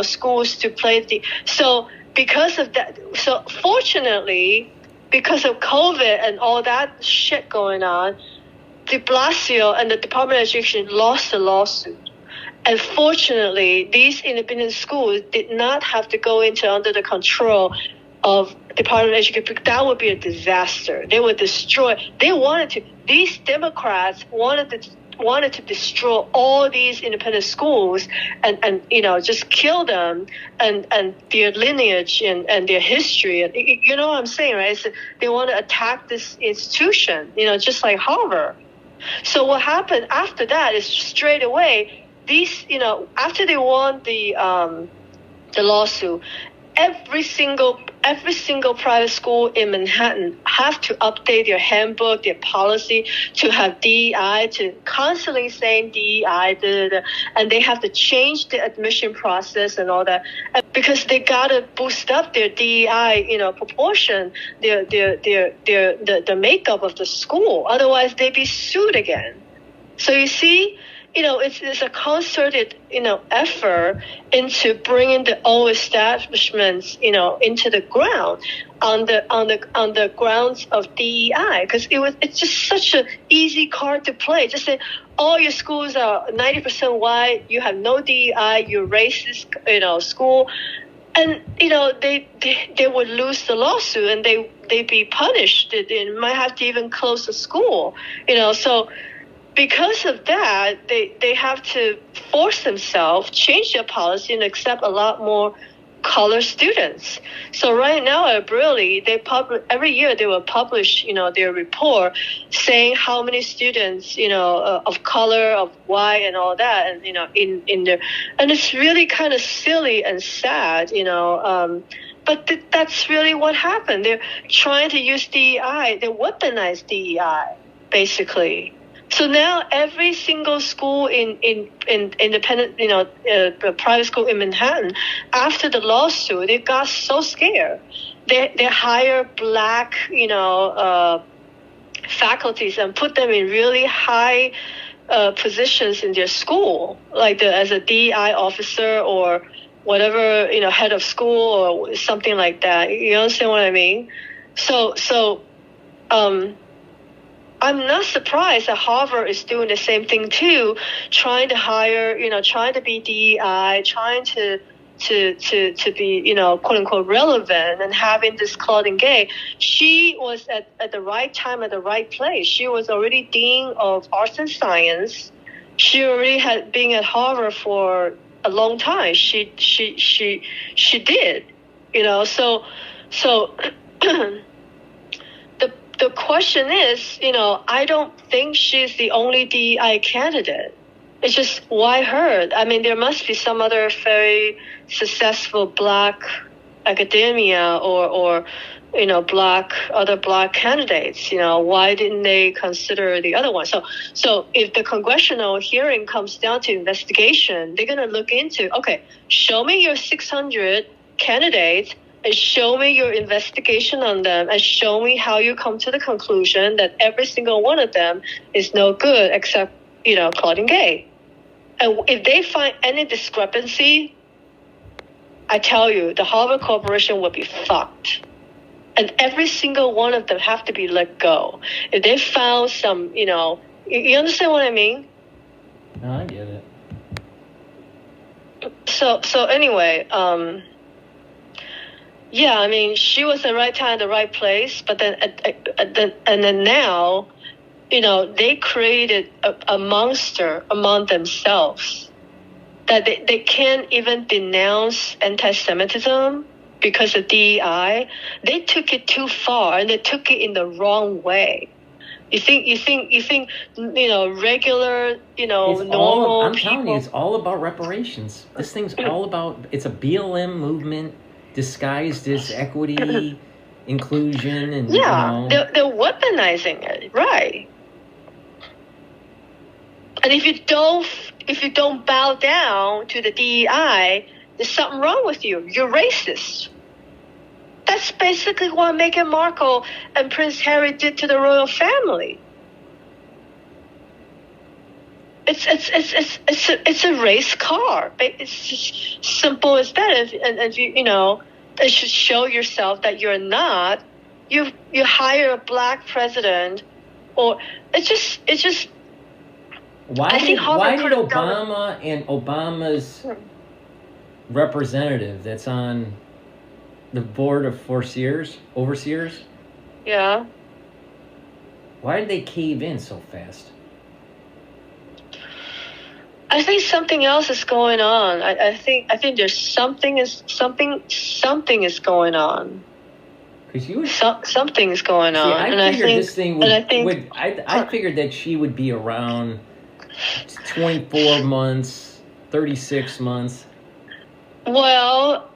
schools to play so because of that, so fortunately, because of COVID and all that shit going on, de Blasio and the Department of Education lost the lawsuit. And fortunately, these independent schools did not have to go under the control of Department of Education. That would be a disaster. They would destroy. These Democrats wanted to destroy all these independent schools and just kill them and their lineage and their history. And you know what I'm saying, right? They want to attack this institution, just like Harvard. So what happened after that is straight away, these, after they won the lawsuit, every single private school in Manhattan have to update their handbook, their policy to have DEI, to constantly saying DEI, and they have to change the admission process and all that, because they gotta boost up their DEI, proportion, the makeup of the school. Otherwise, they'd be sued again. So you see, it's a concerted, effort into bringing the old establishments, into the ground on the grounds of DEI, because it's just such an easy card to play. Just say all your schools are 90% white, you have no DEI, you're racist, school, and they would lose the lawsuit and they'd be punished. They might have to even close the school, so. Because of that, they have to force themselves, change their policy, and accept a lot more, color students. So right now at Berkeley, every year they will publish, their report saying how many students, of color, of white, and all that, and in there, and it's really kind of silly and sad, but that's really what happened. They're trying to use DEI. They weaponize DEI basically. So now every single school in independent, private school in Manhattan, after the lawsuit, they got so scared. They hire black, faculties and put them in really high positions in their school, like as a DEI officer or whatever, head of school or something like that. You understand what I mean? So I'm not surprised that Harvard is doing the same thing too, trying to hire, trying to be DEI, trying to be, quote unquote relevant, and having this Claudine Gay. She was at the right time at the right place. She was already dean of arts and science. She already had been at Harvard for a long time. She did, so. The question is, I don't think she's the only DEI candidate. It's just, why her? I mean, there must be some other very successful black academia or other black candidates. Why didn't they consider the other one? So if the congressional hearing comes down to investigation, they're going to look into, okay, show me your 600 candidates, and show me your investigation on them, and show me how you come to the conclusion that every single one of them is no good except, Claudine Gay. And if they find any discrepancy, I tell you, the Harvard Corporation will be fucked. And every single one of them have to be let go. If they found some, you understand what I mean? No, I get it. So anyway, yeah, I mean, she was at the right time, at the right place, but then now, they created a monster among themselves that they can't even denounce anti-Semitism because of DEI. They took it too far, and they took it in the wrong way. You think, regular, normal I'm people. telling you, it's all about reparations. This thing's all about, it's a BLM movement disguised as equity, inclusion, and they're weaponizing it, right? And if you don't bow down to the DEI, there's something wrong with you. You're racist. That's basically what Meghan Markle and Prince Harry did to the royal family. It's a race car. It's just simple as that. And it should show yourself that you're not. You hire a black president, or it's just. Why did Obama and Obama's representative that's on the board of overseers? Yeah. Why did they cave in so fast? I think something else is going on. I think there's something is going on. Something is going on. I figured this thing would. I figured that she would be around 24 months, 36 months. Well,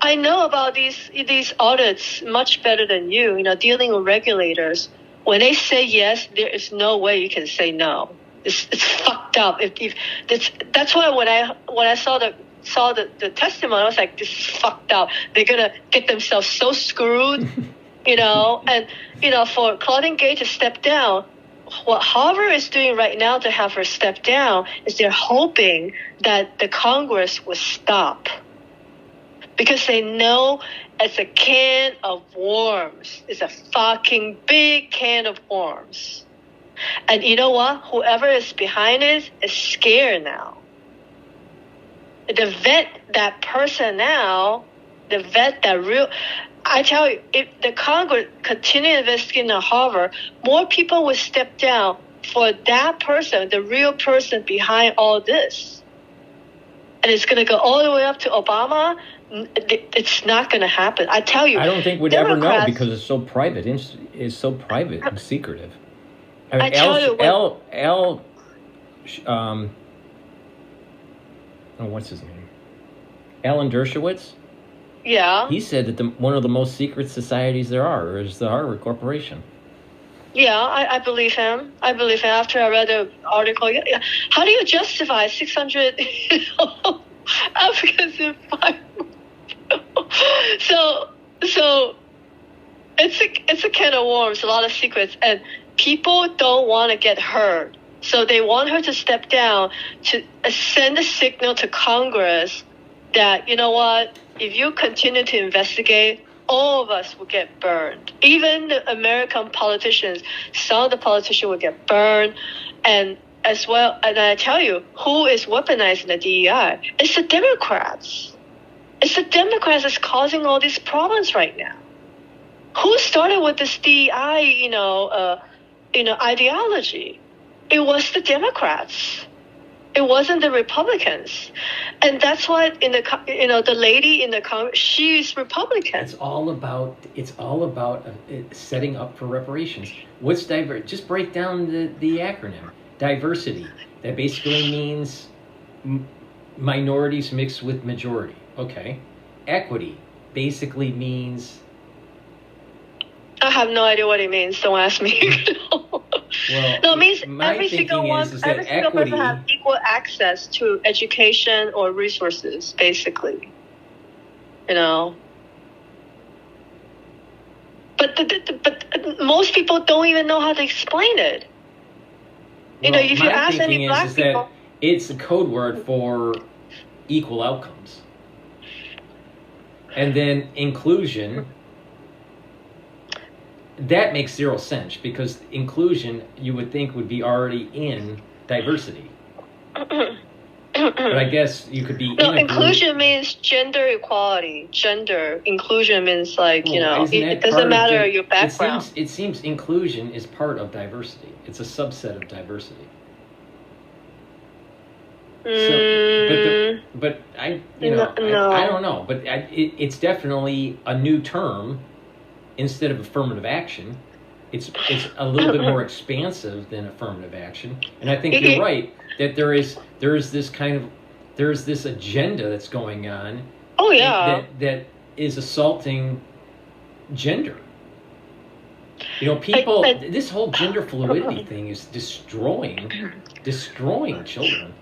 I know about these audits much better than you. Dealing with regulators. When they say yes, there is no way you can say no. It's fucked up. That's why when I saw the testimony, I was like, this is fucked up. They're gonna get themselves so screwed, And for Claudine Gay to step down, what Harvard is doing right now to have her step down is they're hoping that the Congress will stop, because they know it's a can of worms. It's a fucking big can of worms. And you know what? Whoever is behind it is scared now. The vet that person now, I tell you, if the Congress continue investigating at Harvard, more people will step down for that person, the real person behind all this. And it's going to go all the way up to Obama, it's not going to happen. I tell you. I don't think we'd ever know because it's so private. It's so private and secretive. I tell you what's his name? Alan Dershowitz? Yeah. He said that one of the most secret societies there are is the Harvard Corporation. Yeah, I believe him. I believe him after I read the article. Yeah. How do you justify 600 Africans in 5 So it's a can of worms, a lot of secrets, and people don't want to get hurt. So they want her to step down to send a signal to Congress that, you know what, if you continue to investigate, all of us will get burned. Even the American politicians, some of the politicians will get burned. And as well, and I tell you, who is weaponizing the DEI? It's the Democrats. It's the Democrats that's causing all these problems right now. Who started with this DEI, ideology? It was the Democrats. It wasn't the Republicans, and that's why the lady in the Congress, she's Republican. It's all about setting up for reparations. What's just break down the acronym. Diversity. That basically means minorities mixed with majority. Okay. Equity basically means. I have no idea what it means. Don't ask me. Well, no, it means every single person has equal access to education or resources, basically. But most people don't even know how to explain it. If you ask any black people, that it's a code word for equal outcomes, and then inclusion. That makes zero sense because inclusion, you would think, would be already in diversity. But I guess you could be. No, inclusion means gender equality. Gender inclusion means it doesn't matter your background. It seems inclusion is part of diversity. It's a subset of diversity. But I don't know. But it's definitely a new term. Instead of affirmative action, it's a little bit more expansive than affirmative action. And I think you're right that there is this agenda that's going on. Oh yeah, that is assaulting gender. People. This whole gender fluidity thing is destroying children.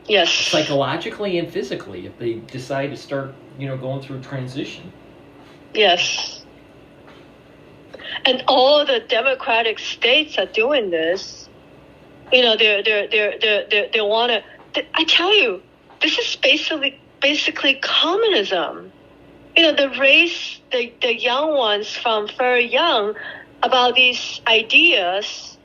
Yes, psychologically and physically if they decide to start going through transition. Yes. And all the democratic states are doing this. They want to. I tell you, this is basically communism. They raise the young ones from very young about these ideas,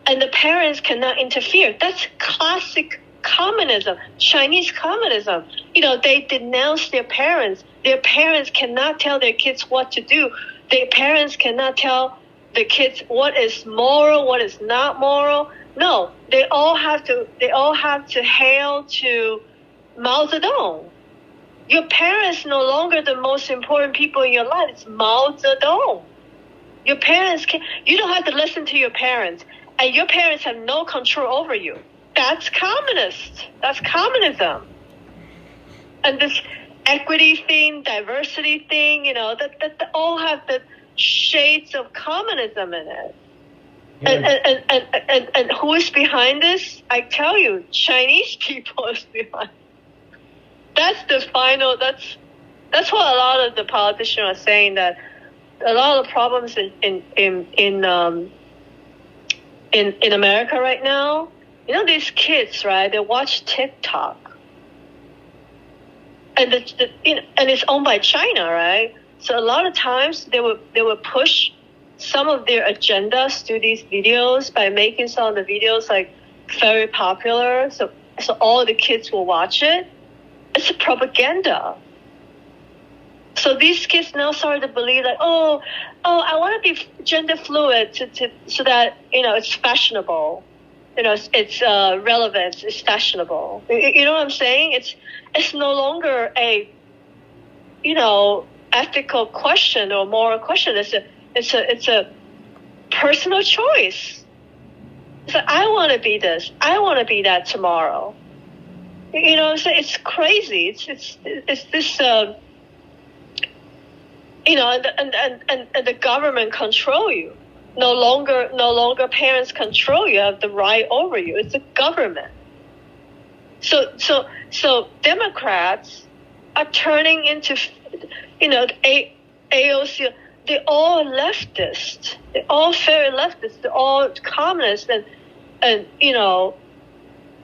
and the parents cannot interfere. That's classic communism, Chinese communism. They denounce their parents. Their parents cannot tell their kids what to do. Their parents cannot tell the kids what is moral, what is not moral. No, they all have to hail to Mao Zedong. Your parents no longer the most important people in your life. It's Mao Zedong. Your parents you don't have to listen to your parents, and your parents have no control over you. That's communist. That's communism. And this equity thing, diversity thing, that all have the shades of communism in it. Yeah. And who is behind this? I tell you, Chinese people is behind. That's the final. That's what a lot of the politicians are saying, that a lot of problems in America right now. These kids, right? They watch TikTok. And and it's owned by China, right? So a lot of times they will push some of their agendas to these videos by making some of the videos very popular. So all the kids will watch it. It's a propaganda. So these kids now start to believe I want to be gender fluid so that it's fashionable. It's relevant. It's fashionable. You know what I'm saying? It's no longer a ethical question or moral question. It's a personal choice. It's like, I want to be this. I want to be that tomorrow. So it's crazy. It's this. And the government control you. No longer parents control you. Have the right over you. It's the government. So Democrats are turning into, AOC. They're all leftist. They're all very leftist. They're all communists. And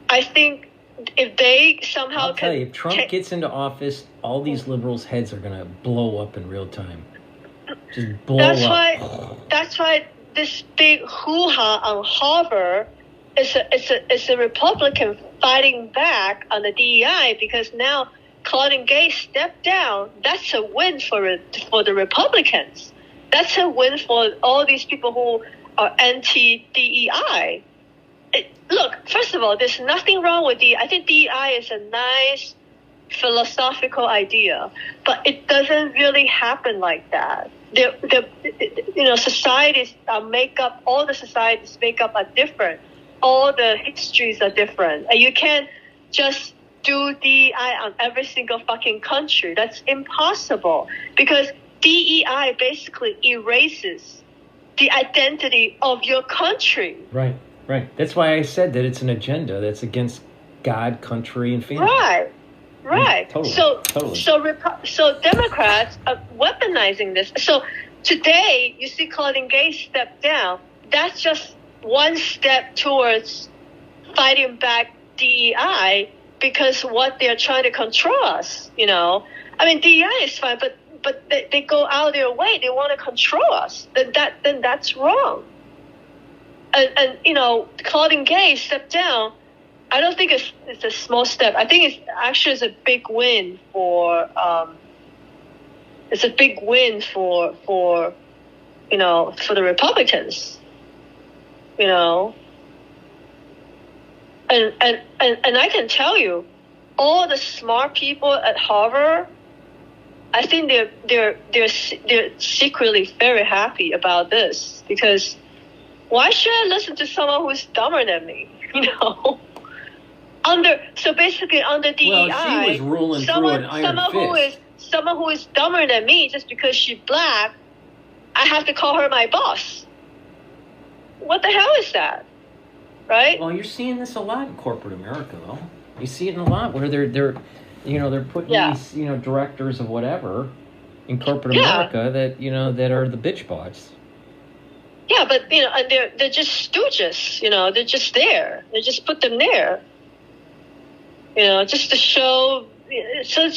I think if they somehow I'll tell you, if Trump gets into office, all these liberals' heads are going to blow up in real time. Just blow up. That's why this big hoo-ha on Harvard is a Republican fighting back on the DEI, because now Claudine Gay stepped down. That's a win for the Republicans. That's a win for all these people who are anti-DEI. Look, first of all, there's nothing wrong with DEI. I think DEI is a nice philosophical idea, but it doesn't really happen like that. Societies all the societies make up are different. All the histories are different. And you can't just do DEI on every single fucking country. That's impossible, because DEI basically erases the identity of your country. Right. That's why I said that it's an agenda that's against God, country, and family. Right. Totally. So Democrats are weaponizing this. So today you see Claudine Gay step down. That's just one step towards fighting back DEI, because what they're trying to control us. I mean, DEI is fine, but they go out of their way. They want to control us. Then that's wrong. And Claudine Gay stepped down. I don't think it's a small step. I think it's actually a big win for the Republicans. And I can tell you, all the smart people at Harvard, I think they're secretly very happy about this, because why should I listen to someone who's dumber than me? So basically under DEI, well, she was ruling through an iron fist. Someone who is dumber than me, just because she's black, I have to call her my boss. What the hell is that? Right? Well, you're seeing this a lot in corporate America, though. You see it in a lot where they're putting these directors of whatever in corporate America that are the bitch bots. Yeah, but and they're just stooges. They're just there. They just put them there. Just to show. So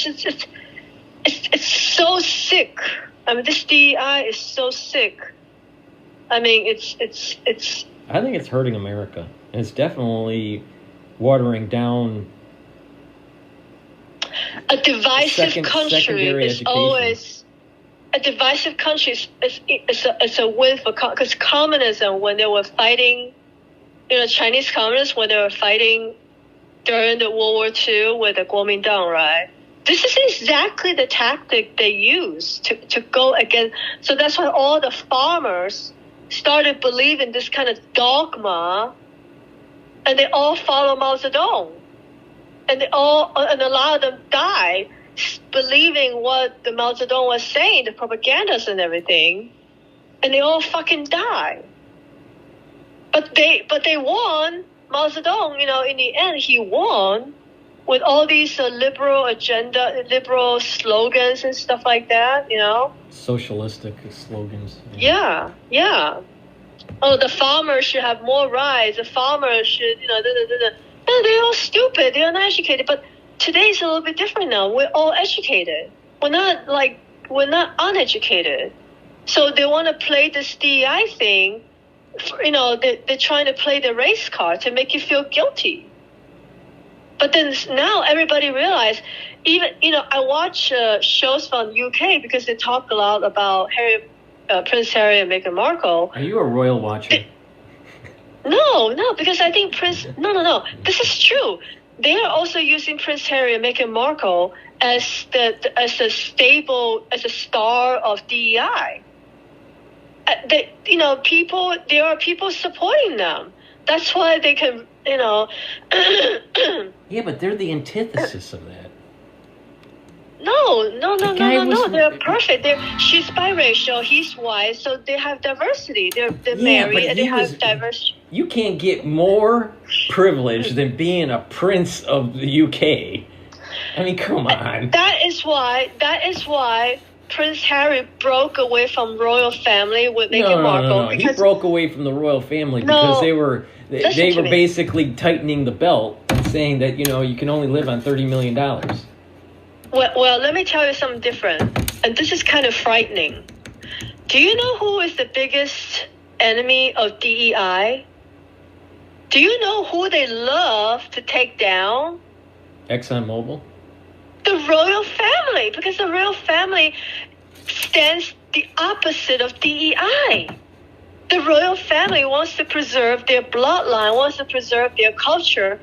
it's so sick. I mean, this DEI is so sick. I mean, it's. I think it's hurting America, and it's definitely watering down. A divisive country is education. Always. A divisive country is a win for, because communism, when they were fighting, Chinese communists, when they were fighting during the World War II with the Kuomintang, right? This is exactly the tactic they used to go against. So that's why all the farmers started believing this kind of dogma, and they all follow Mao Zedong, and a lot of them died believing what the Mao Zedong was saying, the propagandas and everything, and they all fucking died. But they won. Mao Zedong, in the end, he won with all these liberal slogans and stuff like that, Socialistic slogans. Yeah. Oh, the farmers should have more rights. The farmers should, they're all stupid. They're uneducated. But today's a little bit different now. We're all educated. We're not uneducated. So they want to play this DEI thing. They're trying to play the race card to make you feel guilty. But then now everybody realize, even, I watch shows from UK because they talk a lot about Prince Harry and Meghan Markle. Are you a royal watcher? No, because I think No. This is true. they are also using Prince Harry and Meghan Markle as a star of DEI. There are people supporting them. That's why they can, Yeah, but they're the antithesis of that. No. They're perfect. She's biracial. He's white, so they have diversity. They're married and they have diversity. You can't get more privilege than being a prince of the UK. I mean, come on. That is why Prince Harry broke away from royal family with Meghan Markle. No. He broke away from the royal family because they were basically tightening the belt and saying that you can only live on $30 million. Well, let me tell you something different, and this is kind of frightening. Do you know who is the biggest enemy of DEI? Do you know who they love to take down? ExxonMobil? The royal family, because the royal family stands the opposite of DEI. The royal family wants to preserve their bloodline, wants to preserve their culture.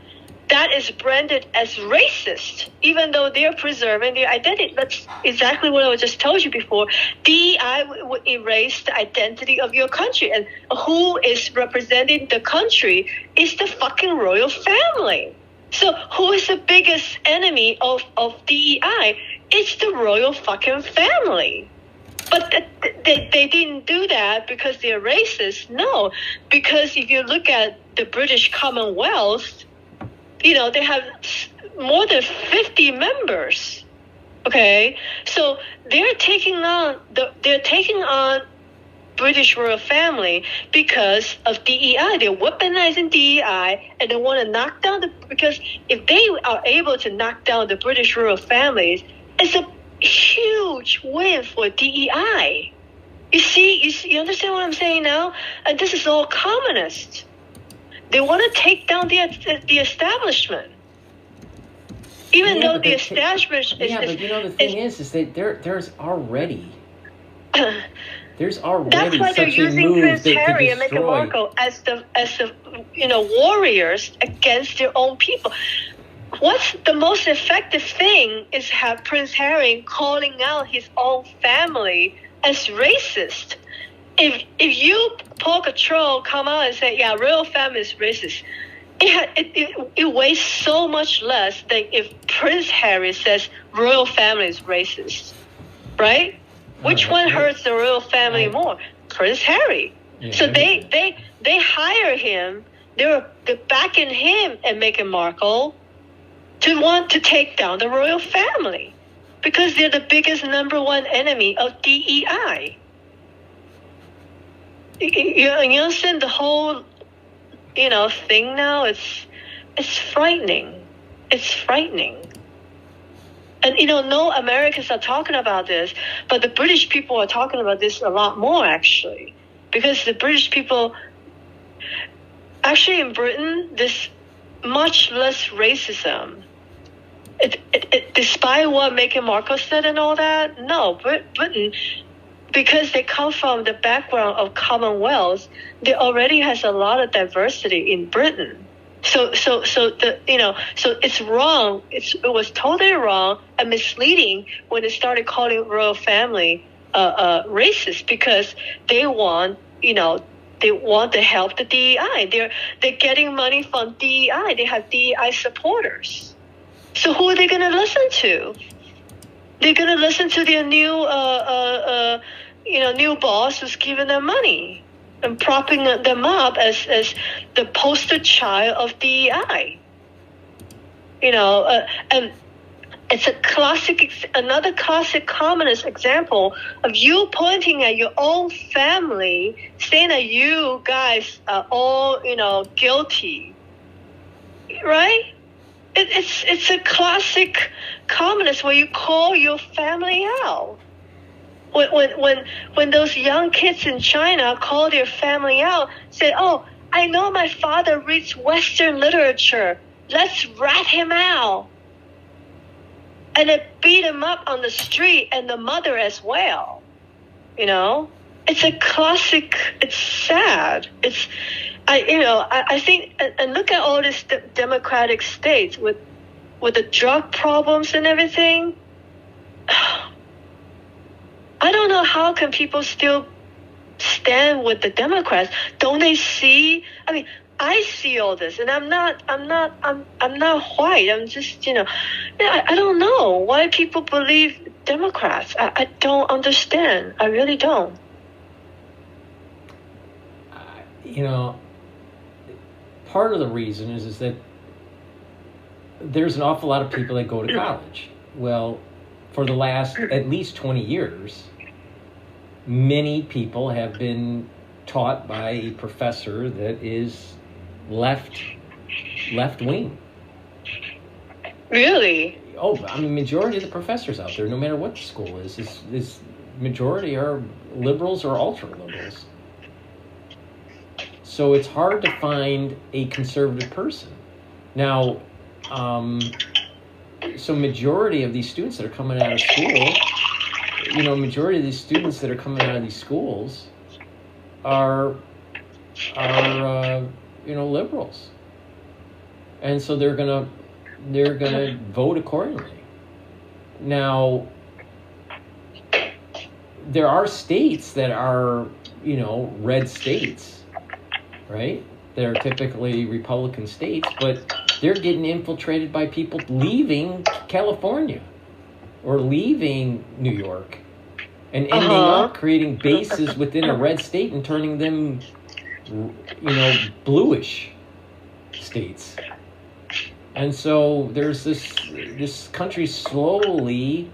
That is branded as racist, even though they're preserving their identity. That's exactly what I just told you before. DEI would erase the identity of your country. And who is representing the country is the fucking royal family. So who is the biggest enemy of DEI? It's the royal fucking family. But they didn't do that because they're racist. No, because if you look at the British Commonwealth, they have more than 50 members. Okay, so they're taking on British royal family because of DEI. They're weaponizing DEI, and they want to knock down because if they are able to knock down the British royal families, it's a huge win for DEI. You understand what I'm saying now? And this is all communist. They want to take down the establishment, even though the establishment is. Yeah, but the thing is that there's already That's why they're using Prince Harry and Meghan Markle as the warriors against their own people. What's the most effective thing is have Prince Harry calling out his own family as racist. If you, DrPaulCottrell, come out and say, yeah, royal family is racist, it weighs so much less than if Prince Harry says royal family is racist, right? Which one hurts the royal family more? Prince Harry. Yeah, so they hire him. They're backing him and Meghan Markle to want to take down the royal family because they're the biggest #1 enemy of DEI. You understand the whole, thing now? It's frightening. It's frightening. And, no Americans are talking about this, but the British people are talking about this a lot more, actually. Because the British people, actually in Britain, there's much less racism. Despite what Meghan Markle said and all that, no, Britain, because they come from the background of Commonwealth, there already has a lot of diversity in Britain. So it's wrong. It was totally wrong and misleading when they started calling royal family racist because they want to help the DEI. They're getting money from DEI. They have DEI supporters. So who are they going to listen to? They're going to listen to their new boss who's giving them money and propping them up as the poster child of DEI. And it's another classic communist example of you pointing at your own family, saying that you guys are all, guilty, right? It's a classic communist where you call your family out. When those young kids in China call their family out, say, "Oh, I know my father reads Western literature. Let's rat him out." And they beat him up on the street and the mother as well. It's a classic. It's sad. I think, and look at all these democratic states with the drug problems and everything. I don't know how can people still stand with the Democrats. Don't they see? I mean, I see all this, and I'm not white. I'm just, I don't know why people believe Democrats. I don't understand. I really don't. Part of the reason is that there's an awful lot of people that go to college. Well, for the last at least 20 years, many people have been taught by a professor that is left wing. Really? Oh, I mean, majority of the professors out there, no matter what the school is majority are liberals or ultra liberals. So it's hard to find a conservative person. Now, so majority of these students that are coming out of school, majority of these students that are coming out of these schools are liberals, and so they're gonna vote accordingly. Now, there are states that are red states, right? They're typically Republican states, but they're getting infiltrated by people leaving California or leaving New York and ending up creating bases within a red state and turning them, bluish states. And so there's this country slowly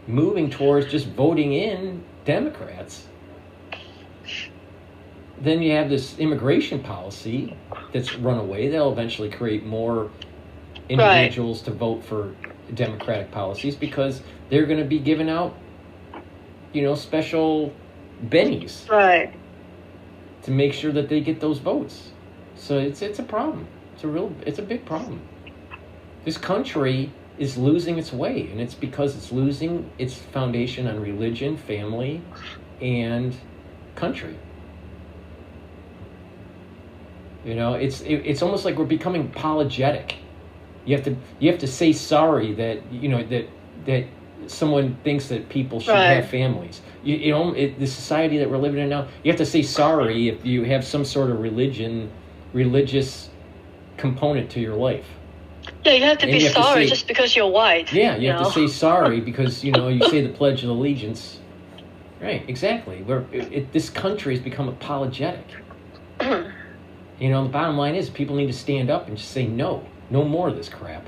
moving towards just voting in Democrats. Then you have this immigration policy that's run away. They'll eventually create more individuals to vote for Democratic policies because they're going to be giving out, special bennies to make sure that they get those votes. So it's a problem. It's a big problem. This country is losing its way, and it's because it's losing its foundation on religion, family, and country. It's almost like we're becoming apologetic. You have to say sorry that that someone thinks that people should have families. The society that we're living in now, you have to say sorry if you have some sort of religious component to your life. Yeah, you have to be sorry just because you're white. Yeah, you have to say sorry because you say the Pledge of Allegiance. Right, exactly. This country has become apologetic. The bottom line is people need to stand up and just say no more of this crap.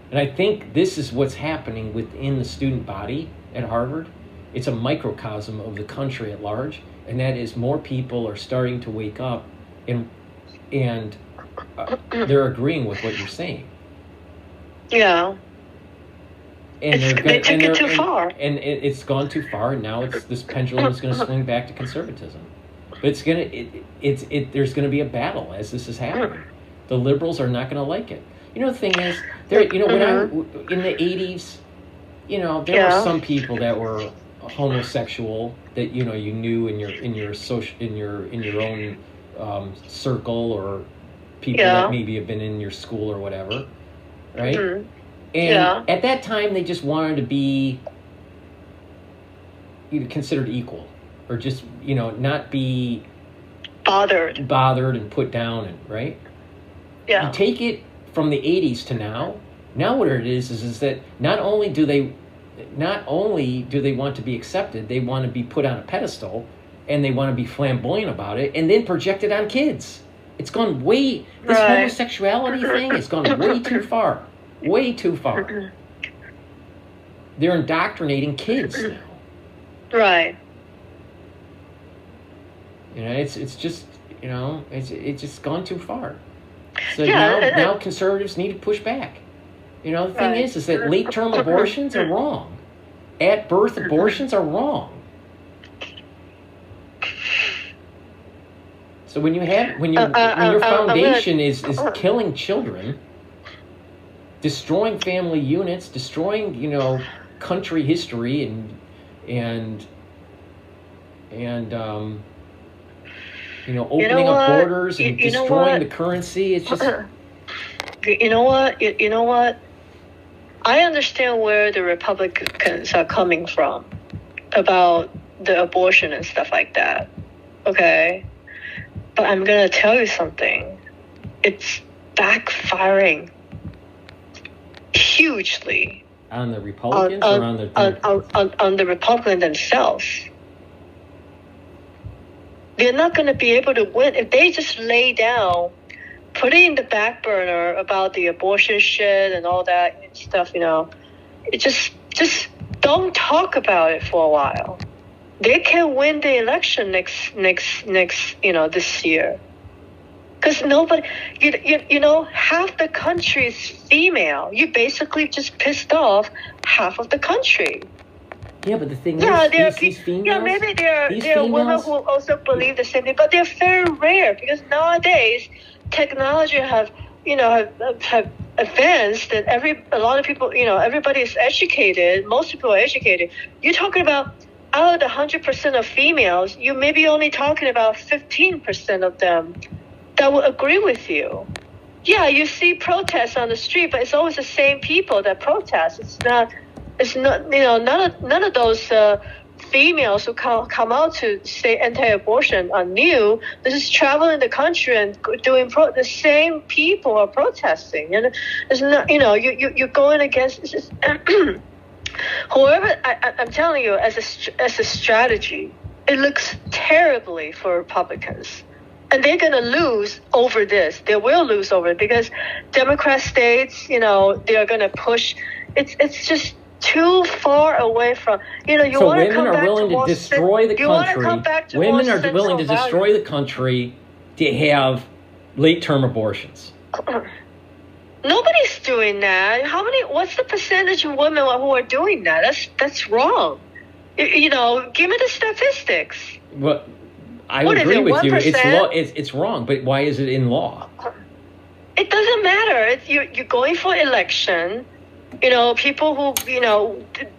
And I think this is what's happening within the student body at Harvard. It's a microcosm of the country at large, and that is more people are starting to wake up and they're agreeing with what you're saying. Yeah. And they took it too far. And it's gone too far, and now this pendulum is going to swing back to conservatism. But there's going to be a battle as this is happening. The liberals are not going to like it. The thing is, when in the 80s, there were some people that were homosexual that you knew in your own circle, or people that maybe have been in your school or whatever, right? Mm-hmm. And at that time, they just wanted to be considered equal, or just not be bothered and put down, and right. Yeah. You take it from the 80s to now. Now what it is that not only do they want to be accepted, they want to be put on a pedestal, and they want to be flamboyant about it, and then project it on kids. It's gone way. This homosexuality thing has gone way too far. Way too far. They're indoctrinating kids now. Right. It's just it's just gone too far. So now conservatives need to push back. The thing is that late-term abortions are wrong. At-birth abortions are wrong. So when your foundation is killing children, destroying family units, destroying country history, and opening up borders and destroying the currency. It's just... You know what? I understand where the Republicans are coming from about the abortion and stuff like that. Okay? But I'm going to tell you something. It's backfiring hugely. On the Republicans or on the... On the Republicans themselves. They're not going to be able to win. If they just lay down, put it in the back burner about the abortion shit and all that stuff, it just don't talk about it for a while. They can win the election next this year. Because nobody, half the country is female. You basically just pissed off half of the country. Yeah, but the thing is, these females... Yeah, maybe there are women who also believe the same thing, but they're very rare because nowadays technology have advanced and a lot of people, everybody is educated. Most people are educated. You're talking about out of the 100% of females, you may be only talking about 15% of them that will agree with you. Yeah, you see protests on the street, but it's always the same people that protest. It's not none of those females who come out to say anti-abortion are new. This is traveling the country and doing the same people are protesting, and it's not you're going against. It's just, whoever I'm telling you, as a strategy, it looks terribly for Republicans. And they're going to lose over this. They will lose over it because Democrat states, they're going to push. It's just too far away from, you want to come back to... So women are willing to destroy the country. Women are willing to destroy the country to have late-term abortions. Nobody's doing that. What's the percentage of women who are doing that? That's wrong. Give me the statistics. Well, I would agree with 1%? you. It's wrong, but why is it in law? It doesn't matter. You're going for election. People who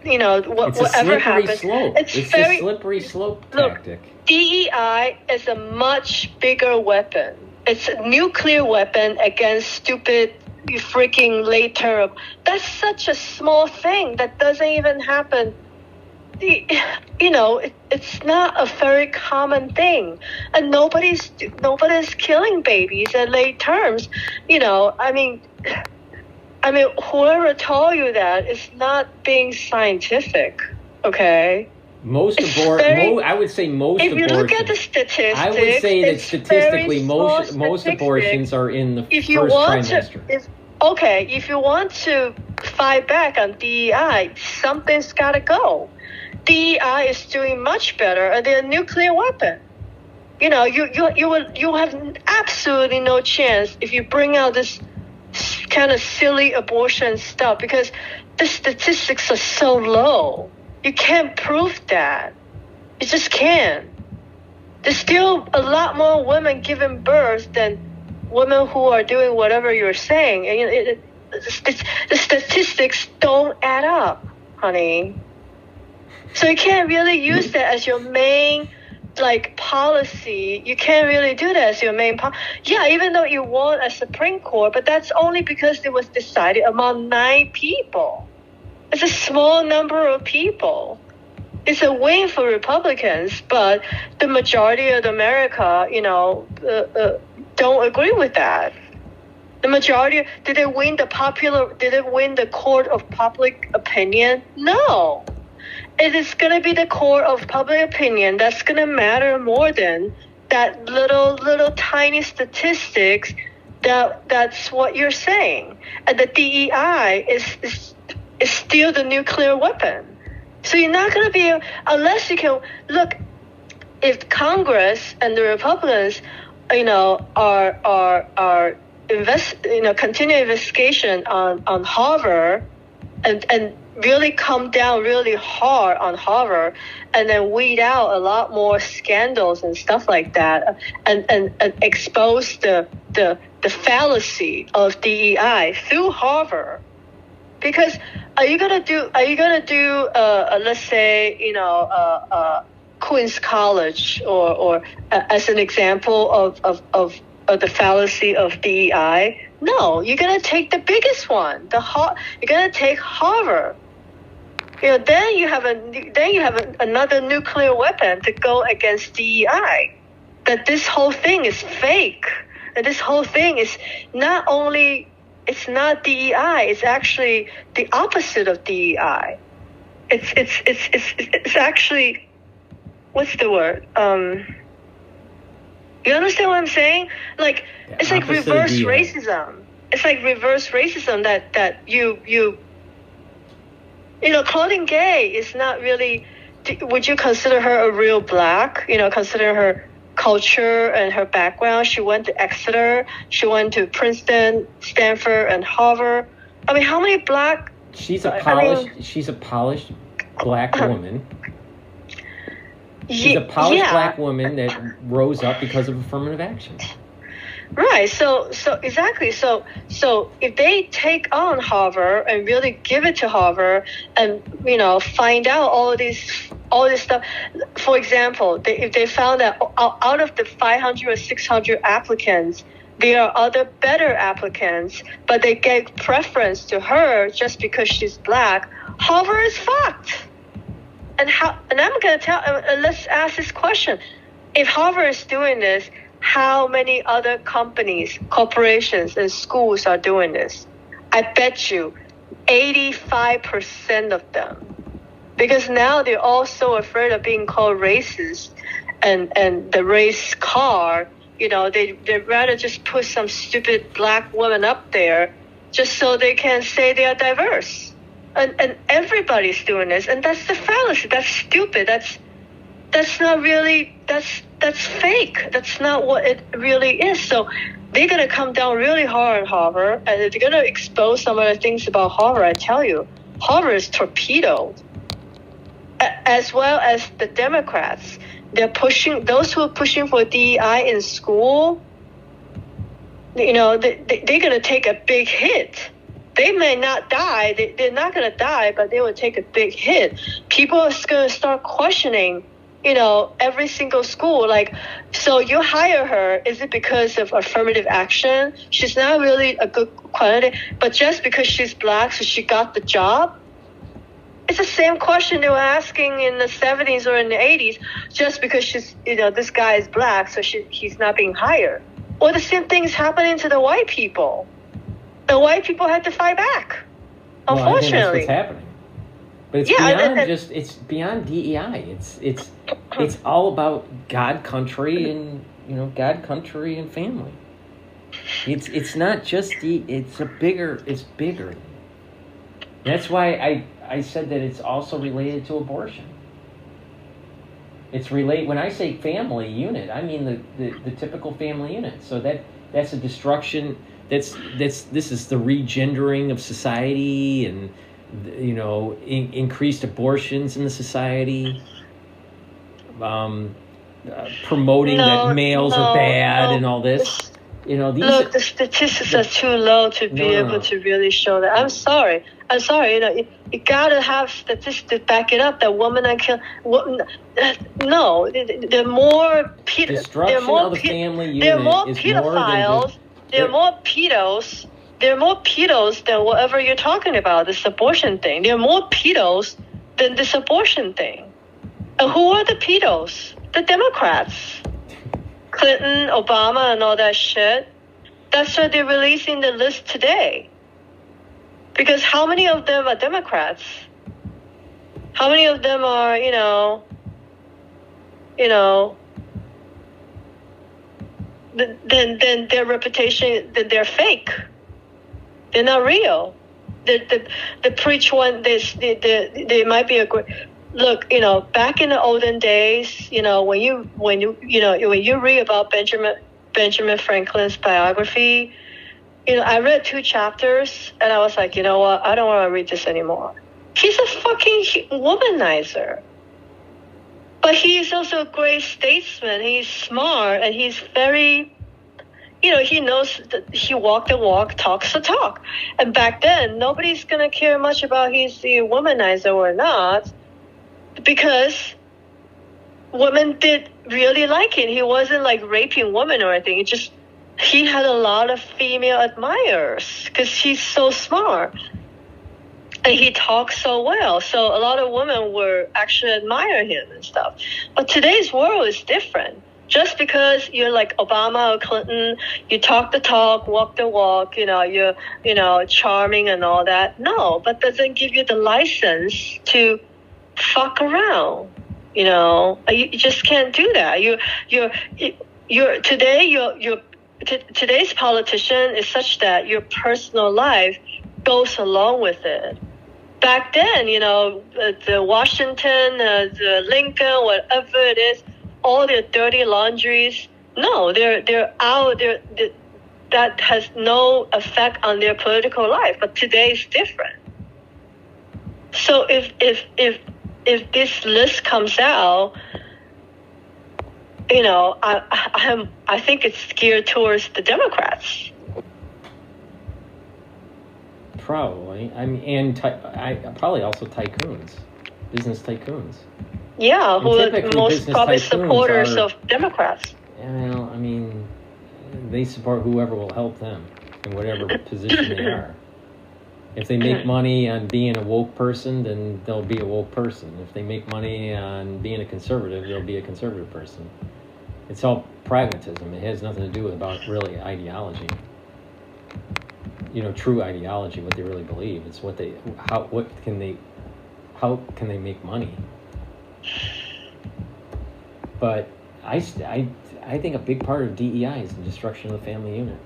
whatever happens. Slope. It's a slippery slope tactic. Look, DEI is a much bigger weapon. It's a nuclear weapon against stupid freaking late term. That's such a small thing that doesn't even happen. It's not a very common thing, and nobody's killing babies at late terms. Whoever told you that is not being scientific. Okay. I would say most. If you look at the statistics, I would say that statistically, most abortions are in the first trimester. If you want to fight back on DEI, something's got to go. DEI is doing much better, and they're a nuclear weapon. You have absolutely no chance if you bring out this kind of silly abortion stuff because the statistics are so low. You can't prove that. You just can't. There's still a lot more women giving birth than women who are doing whatever you're saying, and the statistics don't add up, honey. So you can't really use that as your main, policy. You can't really do that as your main policy. Yeah, even though you want a Supreme Court, but that's only because it was decided among 9 people. It's a small number of people. It's a win for Republicans, but the majority of America, don't agree with that. The majority, did they win the court of public opinion? No. It is going to be the court of public opinion that's going to matter more than that little tiny statistics. That's what you're saying. And the DEI is still the nuclear weapon. So you're not going to be, unless you can look. If Congress and the Republicans, are continue investigation on Harvard, and really come down really hard on Harvard, and then weed out a lot more scandals and stuff like that, and expose the fallacy of DEI through Harvard. Because are you gonna do let's say Queen's College or as an example of the fallacy of DEI. No, you're gonna take the biggest one. You're gonna take Harvard. Then you have another nuclear weapon to go against DEI. That this whole thing is fake. That this whole thing is not only, it's not DEI. It's actually the opposite of DEI. It's actually, what's the word? You understand what I'm saying? Like, it's like reverse racism. It's like reverse racism that you Claudine Gay is not really, would you consider her a real black? Consider her culture and her background. She went to Exeter. She went to Princeton, Stanford, and Harvard. I mean, how many black? She's a polished black woman. She's a polished black woman that rose up because of affirmative action. Right. So exactly. So if they take on Harvard and really give it to Harvard and find out all this stuff. For example, if they found that out of the 500 or 600 applicants, there are other better applicants, but they gave preference to her just because she's black, Harvard is fucked. And I'm going to tell. Let's ask this question: if Harvard is doing this, how many other companies, corporations, and schools are doing this? I bet you 85% of them. Because now they're all so afraid of being called racist and the race card. They'd rather just put some stupid black woman up there just so they can say they are diverse. And everybody's doing this. And that's the fallacy. That's stupid. That's not really, that's fake. That's not what it really is. So they're going to come down really hard on Harvard. And if they're going to expose some of the things about Harvard, I tell you, Harvard is torpedoed. As well as the Democrats. Those who are pushing for DEI in school, they're going to take a big hit. They may not die. They're not going to die, but they will take a big hit. People are going to start questioning, every single school. Like, so you hire her, is it because of affirmative action? She's not really a good quality, but just because she's black, so she got the job? It's the same question they were asking in the 70s or in the 80s, just because she's, this guy is black, so he's not being hired. Or the same thing is happening to the white people. The white people had to fight back, unfortunately. I think that's what's happening. But it's it's beyond DEI. It's all about God, country, and God, country, and family. It's not just it's bigger. That's why I said that it's also related to abortion. It's when I say family unit, I mean the typical family unit. So that's a destruction. This is the regendering of society and increased abortions in the society, promoting that males are bad and all this. The statistics are too low to be able to really show that. I'm sorry. You gotta have statistics to back it up. That woman I kill. No, there are more pedophiles. There are more pedophiles. There are more pedos. There are more pedos than whatever you're talking about. This abortion thing. There are more pedos than this abortion thing. And who are the pedos? The Democrats. Clinton, Obama, and all that shit. That's why they're releasing the list today. Because how many of them are Democrats? How many of them are, then their reputation, that they're fake. They're not real. The preach one, they might be a great. Look, back in the olden days, when you read about Benjamin Franklin's biography, I read 2 chapters and I was like, you know what? I don't want to read this anymore. He's a fucking womanizer. But he's also a great statesman. He's smart and he's very, he knows that he walked the walk, talks the talk. And back then, nobody's going to care much about he's a womanizer or not, because women did really like him. He wasn't like raping women or anything. He had a lot of female admirers because he's so smart. And he talks so well. So a lot of women were actually admire him and stuff. But today's world is different. Just because you're like Obama or Clinton, you talk the talk, walk the walk, you're, charming and all that. No, but doesn't give you the license to fuck around. You just can't do that. Today's politician is such that your personal life goes along with it. Back then, the Washington, the Lincoln, whatever it is, all their dirty laundries, no, they're out. That has no effect on their political life. But today is different. So if this list comes out, I think it's geared towards the Democrats. Probably. I mean, and probably also tycoons, business tycoons. Yeah, who are the most probably supporters of Democrats. I mean, they support whoever will help them in whatever position they are. If they make money on being a woke person, then they'll be a woke person. If they make money on being a conservative, they'll be a conservative person. It's all pragmatism. It has nothing to do with about really ideology. True ideology, what they really believe. It's how can they make money? But I think a big part of DEI is the destruction of the family unit.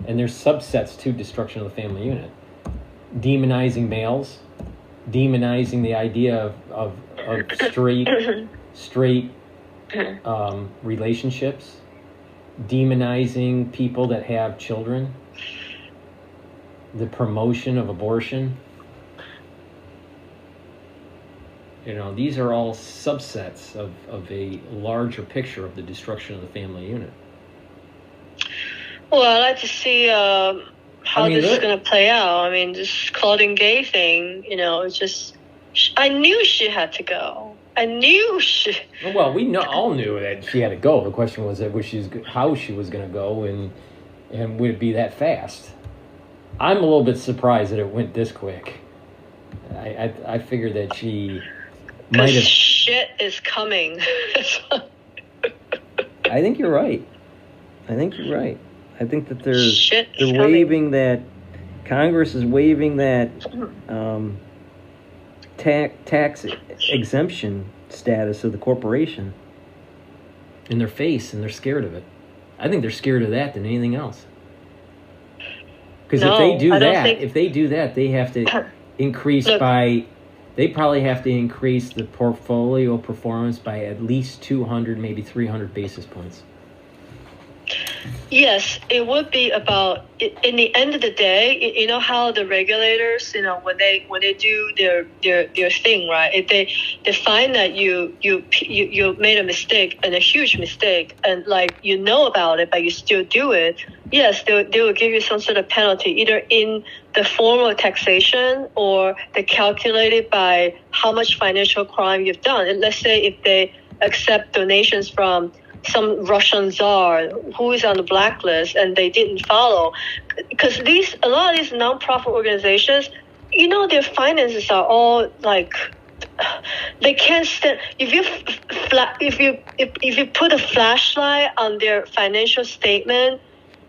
And there's subsets to destruction of the family unit. Demonizing males, demonizing the idea of straight relationships, demonizing people that have children, the promotion of abortion. These are all subsets of a larger picture of the destruction of the family unit. Well, I'd like to see how this is going to play out. I mean, this Claudine Gay thing, it's just... I knew she had to go. Well, we all knew that she had to go. The question was how she was going to go, and would it be that fast? I'm a little bit surprised that it went this quick. I figured that she might have... Shit is coming. I think you're right. I think that they're waiving that... Congress is waiving that tax exemption status of the corporation in their face, and they're scared of it. I think they're scared of that than anything else. Because if they do that, they have to increase they probably have to increase the portfolio performance by at least 200, maybe 300 basis points. Yes, it would be about. In the end of the day, you know how the regulators, when they do their thing, right? If they find that you made a mistake, and a huge mistake, and about it, but you still do it. Yes, they will give you some sort of penalty, either in the form of taxation or they calculate it by how much financial crime you've done. And let's say if they accept donations from some Russian czar who is on the blacklist and they didn't follow, because a lot of these nonprofit organizations, their finances are all they can't stand. If you put a flashlight on their financial statement,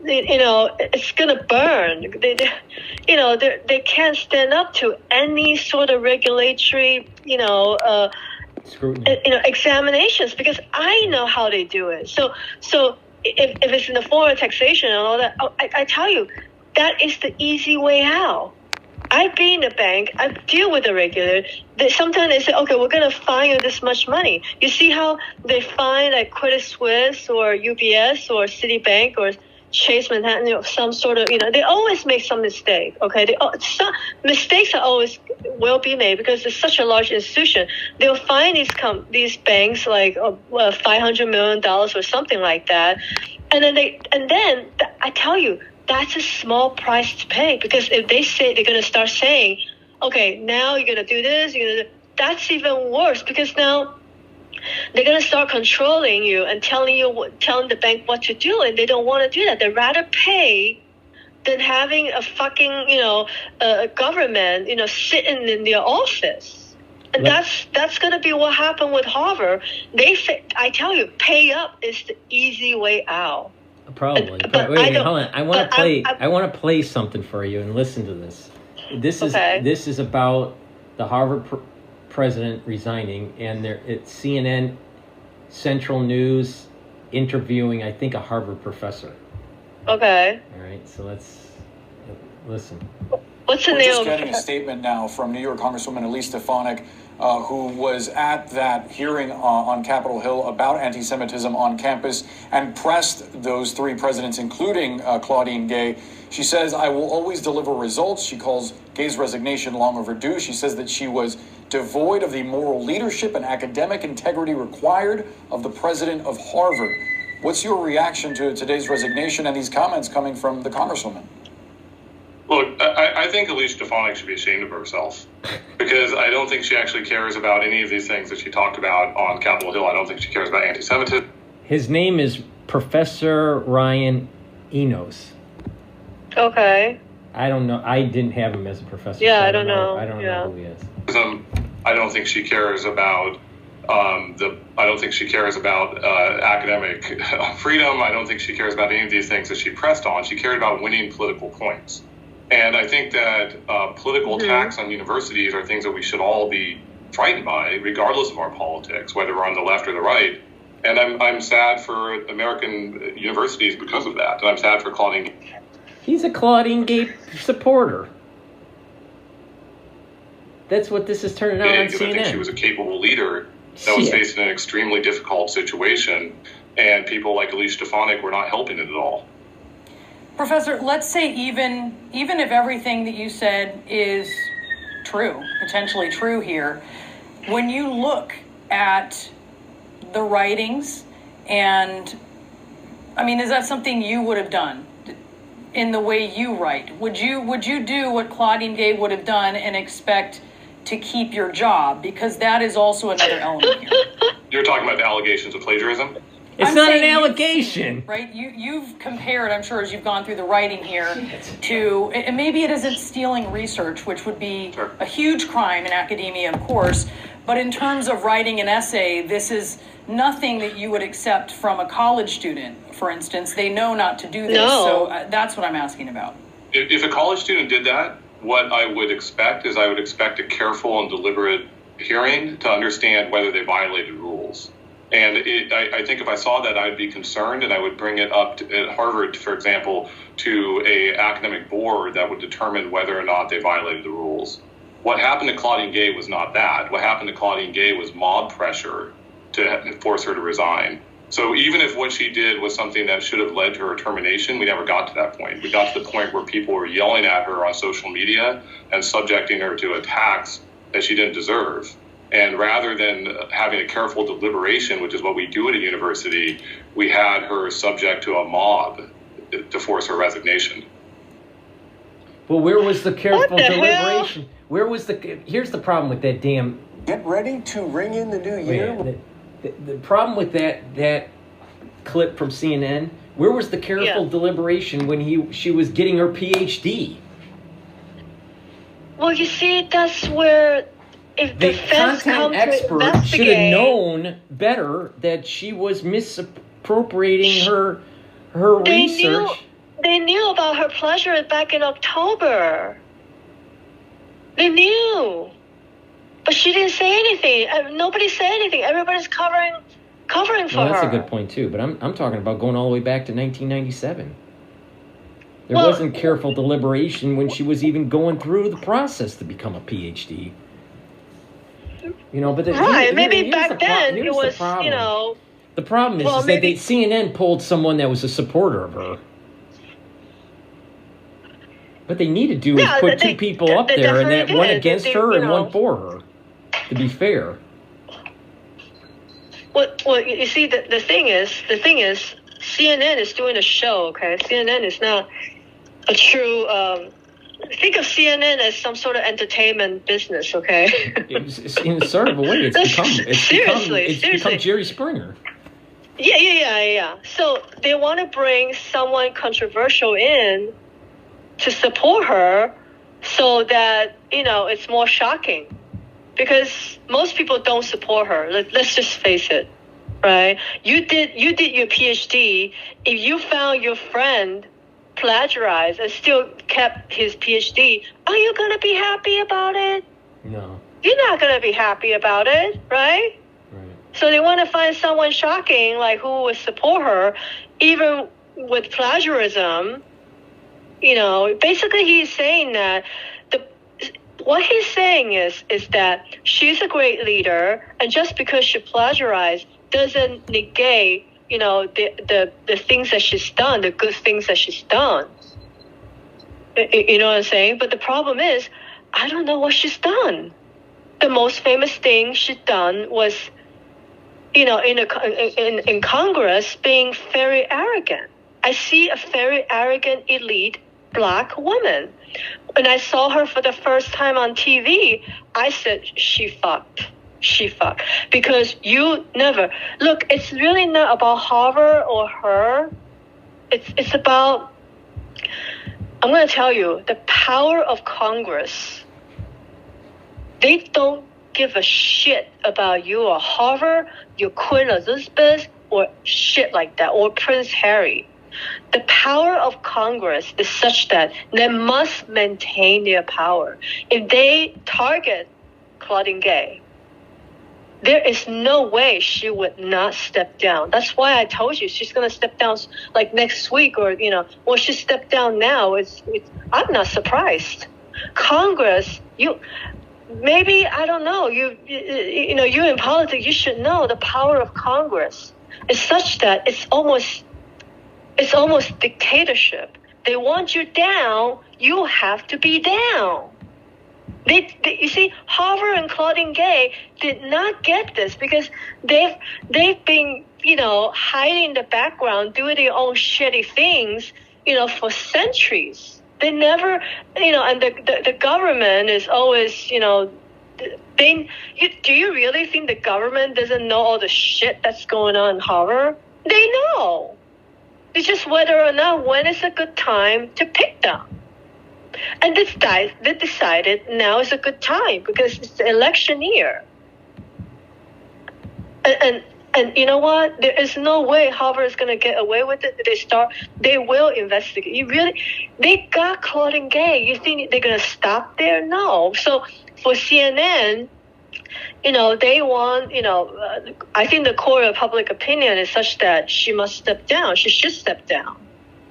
it's gonna burn. They can't stand up to any sort of regulatory, scrutiny. Examinations, because I know how they do it. So if it's in the form of taxation and all that, I tell you, that is the easy way out. I've been in a bank. I deal with the regulator. Sometimes they say, okay, we're going to fine you this much money. You see how they fine Credit Suisse or UBS or Citibank or Chase Manhattan, some sort of, they always make some mistake, okay? Some mistakes are always will be made because it's such a large institution. They'll find these banks $500 million or something like that, and then I tell you, that's a small price to pay, because if they say they're going to start saying, okay, now you're going to do this, that's even worse, because now they're going to start controlling you and telling the bank what to do, and they don't want to do that. They'd rather pay than having a fucking, a government, sitting in their office. And that's going to be what happened with Harvard. I tell you, pay up is the easy way out. Probably. But wait, hold on. I want to play something for you and listen to this. This is about the Harvard president resigning, and it's CNN Central News interviewing, I think, a Harvard professor. Okay. All right, so let's listen. What's the name? We're just getting a statement now from New York Congresswoman Elise Stefanik, who was at that hearing on Capitol Hill about anti-Semitism on campus and pressed those three presidents, including Claudine Gay. She says, "I will always deliver results." She calls Gay's resignation long overdue. She says that she was devoid of the moral leadership and academic integrity required of the president of Harvard. What's your reaction to today's resignation and these comments coming from the Congresswoman? Look, I think Elise Stefanik should be ashamed of herself, because I don't think she actually cares about any of these things that she talked about on Capitol Hill. I don't think she cares about anti-Semitism. His name is Professor Ryan Enos. Okay. I don't know. I didn't have him as a professor. Yeah, so I don't know. I don't know who he is. I don't think she cares about academic freedom. I don't think she cares about any of these things that she pressed on. She cared about winning political points. And I think that political attacks on universities are things that we should all be frightened by, regardless of our politics, whether we're on the left or the right. And I'm sad for American universities because of that. And I'm sad for Claudine. He's a Claudine Gay supporter. That's what this is turning out on CNN. I think she was a capable leader that was facing an extremely difficult situation, and people like Elise Stefanik were not helping it at all. Professor, let's say even if everything that you said is true, potentially true here, when you look at the writings, and I mean, is that something you would have done in the way you write? Would you do what Claudine Gay would have done and expect to keep your job? Because that is also another element here. You're talking about the allegations of plagiarism? It's not an allegation. Right? You've compared, I'm sure, as you've gone through the writing here, to, and maybe it isn't stealing research, which would be a huge crime in academia, of course, but in terms of writing an essay, this is nothing that you would accept from a college student, for instance. They know not to do this, so that's what I'm asking about. If a college student did that, what I would expect is I would expect a careful and deliberate hearing to understand whether they violated rules. And I think if I saw that, I'd be concerned, and I would bring it up at Harvard, for example, to a academic board that would determine whether or not they violated the rules. What happened to Claudine Gay was not that. What happened to Claudine Gay was mob pressure to force her to resign. So even if what she did was something that should have led to her termination, we never got to that point. We got to the point where people were yelling at her on social media and subjecting her to attacks that she didn't deserve. And rather than having a careful deliberation, which is what we do at a university, we had her subject to a mob to force her resignation. Well, where was the careful deliberation? Hell? Where was here's the problem with that damn... Get ready to ring in the new year. The problem with that clip from CNN, where was the careful deliberation when she was getting her Ph.D.? Well, you see, that's where... If the content expert should have known better that she was misappropriating her research. They knew about her pleasure back in October. They knew. But she didn't say anything. Nobody said anything. Everybody's covering for her. That's a good point, too. But I'm talking about going all the way back to 1997. There wasn't careful deliberation when she was even going through the process to become a Ph.D. But maybe back then it was, The problem is that CNN pulled someone that was a supporter of her. What they need to do is put two people up there, and that one against her and one for her. To be fair. Well, you see, the thing is, CNN is doing a show. Okay, CNN is not a true think of CNN as some sort of entertainment business, okay? It's in sort of a way, it's become Jerry Springer. Yeah. So they want to bring someone controversial in to support her so that, it's more shocking. Because most people don't support her. Let's just face it, right? You did your Ph.D. If you found your friend plagiarized and still kept his Ph.D., are you going to be happy about it? No. You're not going to be happy about it, right? So they want to find someone shocking, like who would support her, even with plagiarism. Basically he's saying that what he's saying is that she's a great leader, and just because she plagiarized doesn't negate, the things that she's done, the good things that she's done. You know what I'm saying? But the problem is, I don't know what she's done. The most famous thing she's done was, in Congress, being very arrogant. I see a very arrogant, elite Black woman. When I saw her for the first time on TV, I said, she fucked. Because you never... Look, it's really not about Harvard or her. It's about... I'm going to tell you, the power of Congress. They don't give a shit about you or Harvard, your Queen Elizabeth, or shit like that, or Prince Harry. The power of Congress is such that they must maintain their power. If they target Claudine Gay, there is no way she would not step down. That's why I told you she's going to step down like next week, or she stepped down now. I'm not surprised. Congress, maybe, I don't know. You in politics, you should know the power of Congress is such that it's almost dictatorship. They want you down, you have to be down. You see, Harvard and Claudine Gay did not get this because they've been, hiding in the background, doing their own shitty things, for centuries. They never, and the government is always, do you really think the government doesn't know all the shit that's going on in Harvard? They know. It's just whether or not when is a good time to pick them. And they decided now is a good time because it's the election year. And you know what? There is no way Harvard is going to get away with it. They will investigate. They got Claudine Gay. You think they're going to stop there? No. So for CNN, they want, I think the core of public opinion is such that she must step down. She should step down.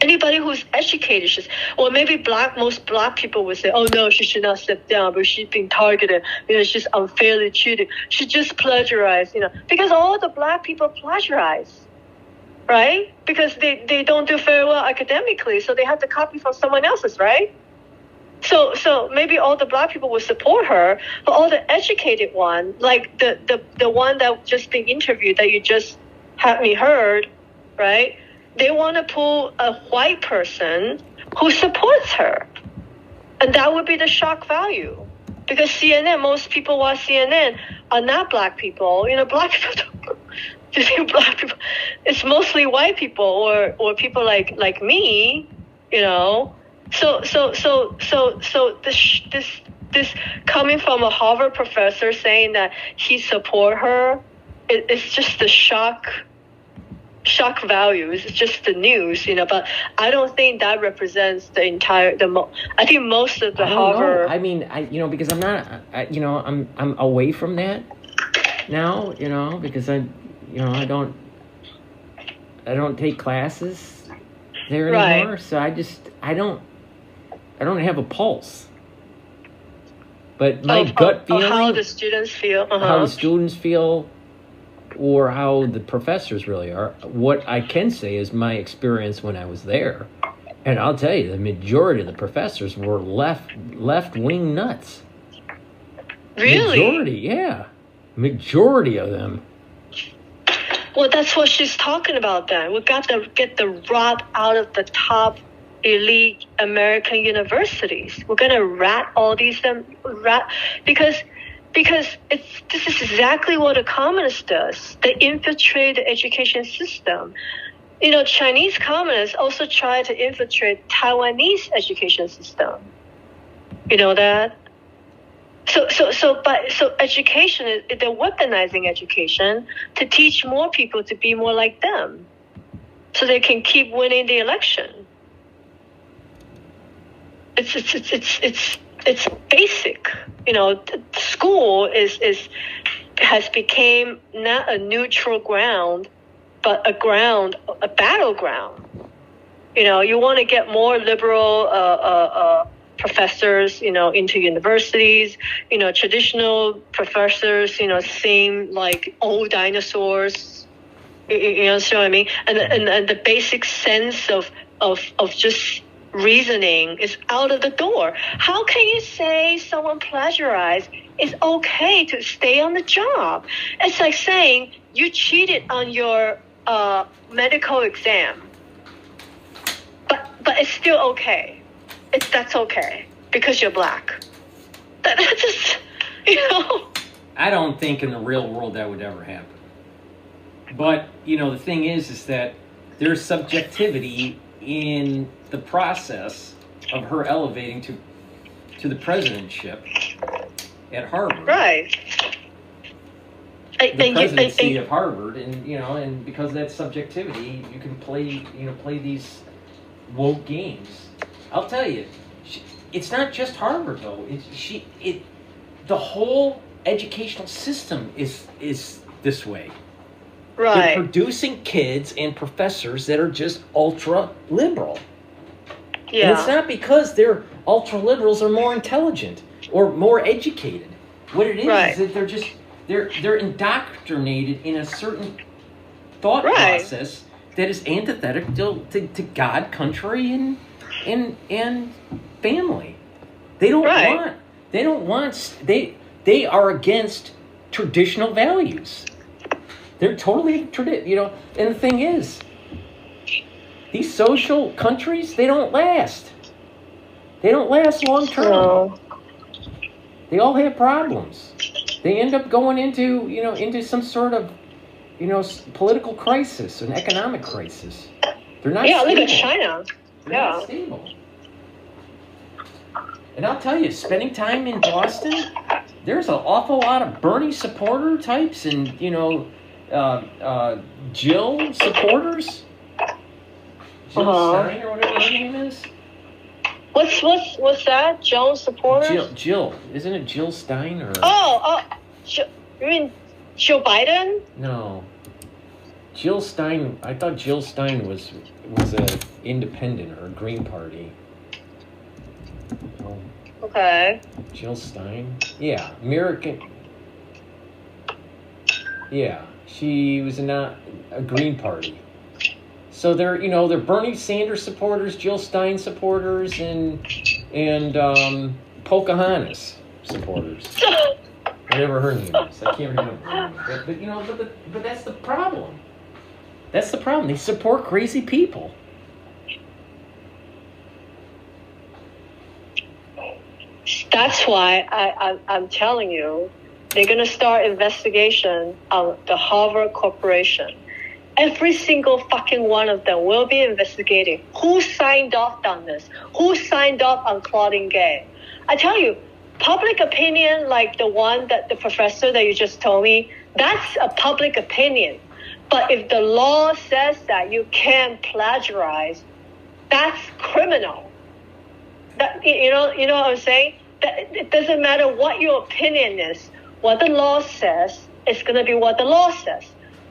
Anybody who's educated or maybe most black people would say, oh no, she should not step down, but she's being targeted, she's unfairly treated. She just plagiarized, because all the black people plagiarize, right? Because they don't do very well academically, so they have to copy from someone else's, right? So maybe all the black people would support her, but all the educated one, like the one that just been interviewed that you just had me heard, right? They want to pull a white person who supports her. And that would be the shock value. Because CNN, most people watch CNN are not black people. Black people don't. Black people. It's mostly white people or people like me, So this coming from a Harvard professor saying that he support her, it's just the shock value. It's just the news, but I don't think that represents the entire, I think most of the Harvard. I mean, because I'm not, I'm away from that now, because I don't take classes there anymore. Right. So I don't have a pulse. But my gut feeling, how the students feel, how the students feel, or how the professors really are. What I can say is my experience when I was there, and I'll tell you, the majority of the professors were left-wing nuts. Really? Majority of them. Well, that's what she's talking about then. We've got to get the rot out of the top, elite American universities. We're going to rat all these because this is exactly what a communist does. They infiltrate the education system. Chinese communists also try to infiltrate Taiwanese education system. You know that? So education, they're weaponizing education to teach more people to be more like them, so they can keep winning the election. It's basic. School has become not a neutral ground, but a battleground. You want to get more liberal professors, into universities. Traditional professors, seem like old dinosaurs. You see what I mean? And the basic sense of just reasoning is out of the door. How can you say someone plagiarized it's okay to stay on the job? It's like saying you cheated on your medical exam, but it's still okay. That's okay because you're black. That's just, I don't think in the real world that would ever happen. But, the thing is that there's subjectivity in the process of her elevating to the presidentship at Harvard. Right. The presidency of Harvard, and because of that subjectivity, you can play these woke games. I'll tell you, it's not just Harvard though. The whole educational system is this way. Right. They're producing kids and professors that are just ultra liberal. Yeah. And it's not because they're ultra liberals are more intelligent or more educated. What it is that they're indoctrinated in a certain thought process that is antithetical to God, country, and family. They are against traditional values. They're totally and the thing is, these social countries, they don't last. They don't last long term. No. They all have problems. They end up going into some sort of, political crisis, an economic crisis. They're not stable. Look at China. They're not stable. And I'll tell you, spending time in Boston, there's an awful lot of Bernie supporter types and, Jill supporters. Jill Stein or whatever her name is. What's that? Jill supporters? Jill. Isn't it Jill Stein or? You mean Joe Biden? No. Jill Stein. I thought Jill Stein was a independent or a Green Party. Okay. Jill Stein. Yeah, American. Yeah, she was not a Green Party. So they're Bernie Sanders supporters, Jill Stein supporters, and Pocahontas supporters. Whatever her name is, I can't remember her name. But that's the problem. That's the problem. They support crazy people. That's why I'm telling you, they're going to start investigation on the Harvard Corporation. Every single fucking one of them will be investigating. Who signed off on this? Who signed off on Claudine Gay? I tell you, public opinion like the professor that you just told me, that's a public opinion. But if the law says that you can't plagiarize, that's criminal. You know what I'm saying? It doesn't matter what your opinion is. What the law says is going to be what the law says.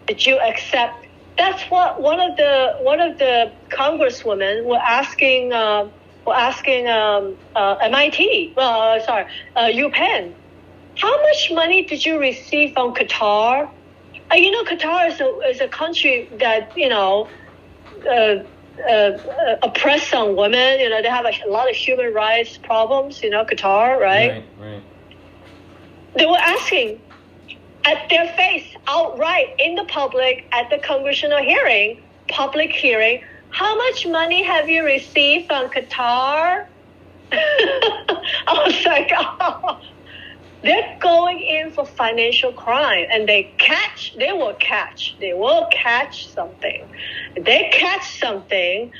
Did you accept? That's what one of the congresswomen were asking. MIT. UPenn. How much money did you receive from Qatar? Qatar is a country that oppress some women. They have a lot of human rights problems. Qatar, right? Right. They were asking at their face, outright, in the public, at the congressional public hearing, how much money have you received from Qatar? I was like, oh. They're going in for financial crime, and they will catch something. If they catch something,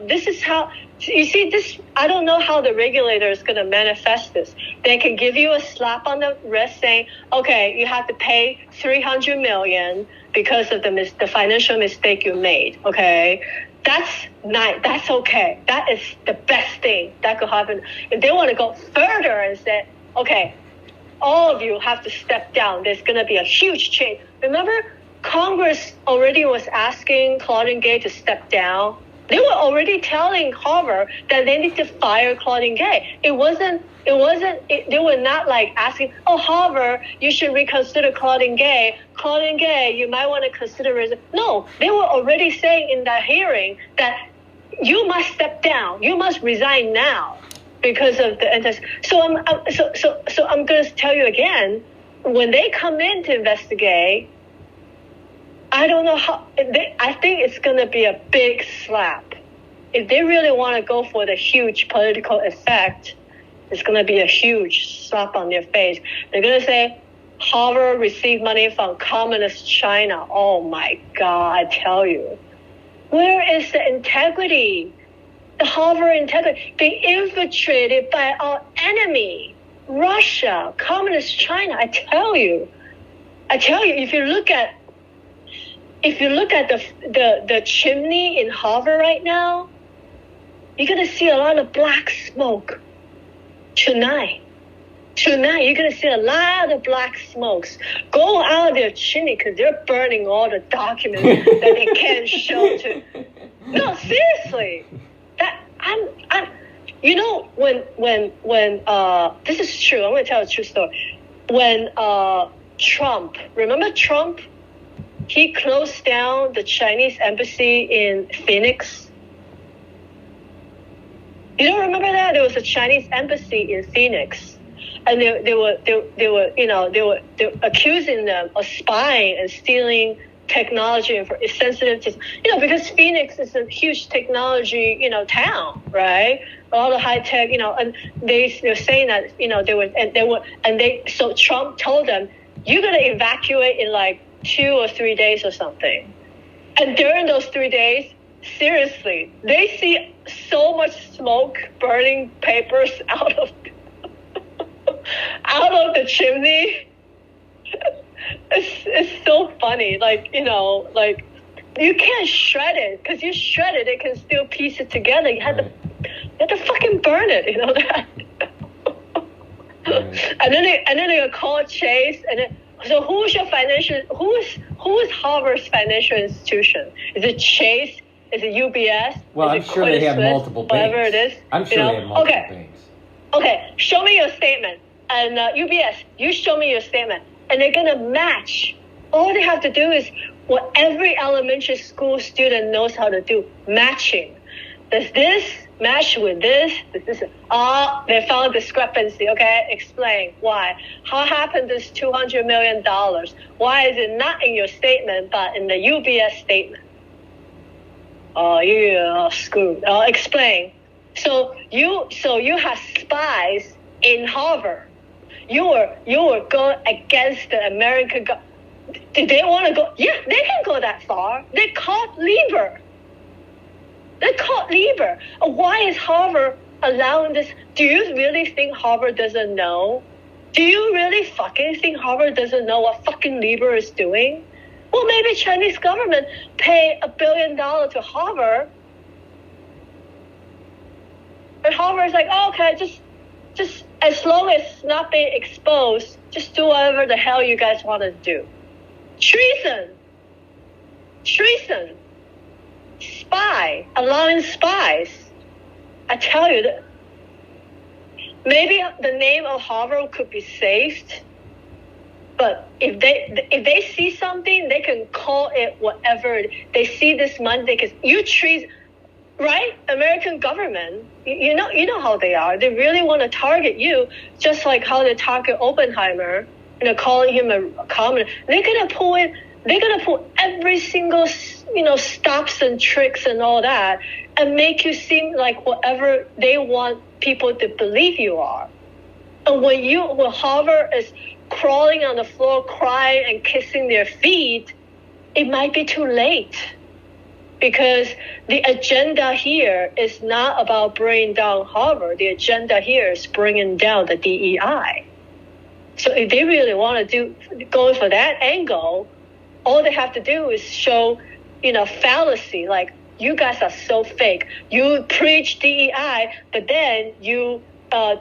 this is how, you see this, I don't know how the regulator is going to manifest this. They can give you a slap on the wrist saying, okay, you have to pay $300 million because of the financial mistake you made, okay? That's nice. That's okay. That is the best thing that could happen. If they want to go further and say, okay, all of you have to step down. There's going to be a huge change. Remember, Congress already was asking Claudine Gay to step down. They were already telling Harvard that they need to fire Claudine Gay. They were not like asking, oh, Harvard, you should reconsider Claudine Gay. Claudine Gay, you might want to consider it. No, they were already saying in that hearing that you must step down. You must resign now. Because of the so I'm going to tell you again, when they come in to investigate, I don't know how. I think it's going to be a big slap. If they really want to go for the huge political effect, it's going to be a huge slap on their face. They're going to say Harvard received money from communist China. Oh my God! I tell you, where is the integrity? The Harvard integrity being infiltrated by our enemy, Russia, communist China. I tell you, if you look at the chimney in Harvard right now, you're gonna see a lot of black smoke tonight. Tonight, you're gonna see a lot of black smokes go out of their chimney because they're burning all the documents that they can't show to. No, seriously. When this is true, I'm going to tell a true story. When Trump, remember Trump? He closed down the Chinese embassy in Phoenix. You don't remember that? There was a Chinese embassy in Phoenix, and they were accusing them of spying and stealing technology and sensitive to, because Phoenix is a huge technology, town, right? All the high tech, and they're saying that, so Trump told them, you're going to evacuate in like 2 or 3 days or something. And during those 3 days, seriously, they see so much smoke, burning papers out of the chimney. It's so funny, you can't shred it, because you shred it, it can still piece it together. You have to fucking burn it, that. And then they call Chase, and then, so who is Harvard's financial institution? Is it Chase? Is it UBS? Well, I'm sure they have multiple banks. Whatever it is. I'm sure they have multiple banks. Okay, show me your statement. And UBS, you show me your statement. And they're going to match. All they have to do is what every elementary school student knows how to do, matching. Does this match with this? They found discrepancy. Okay, explain why. How happened this $200 million? Why is it not in your statement but in the UBS statement? Oh, you are screwed. Explain. So you have spies in Harvard. You were going against the American government. Did they want to go? Yeah, they can go that far. They caught Lieber. Why is Harvard allowing this? Do you really think Harvard doesn't know? Do you really fucking think Harvard doesn't know what fucking Lieber is doing? Well, maybe Chinese government pay $1 billion to Harvard. And Harvard's like, oh, okay, just as long as it's not being exposed, just do whatever the hell you guys want to do. Treason. Spy. Allowing spies. I tell you, that maybe the name of Harvard could be saved, but if they see something, they can call it whatever. They see this money, they can, you treat, right? American government, you know how they are. They really want to target you, just like how they target Oppenheimer, calling him a communist. They're gonna pull every single stops and tricks and all that, and make you seem like whatever they want people to believe you are. And when Harvard is crawling on the floor, crying and kissing their feet, it might be too late. Because the agenda here is not about bringing down Harvard. The agenda here is bringing down the DEI. So if they really want to go for that angle, all they have to do is show, fallacy. Like, you guys are so fake. You preach DEI, but then you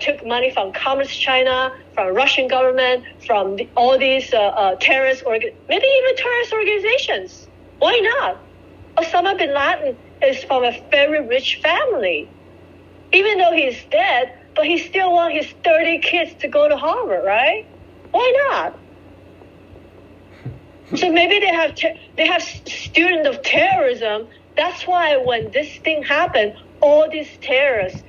took money from Communist China, from Russian government, from all these terrorist, maybe even terrorist organizations. Why not? Osama bin Laden is from a very rich family. Even though he's dead, but he still wants his 30 kids to go to Harvard, right? Why not? So maybe they have students of terrorism. That's why when this thing happened, all these terrorists,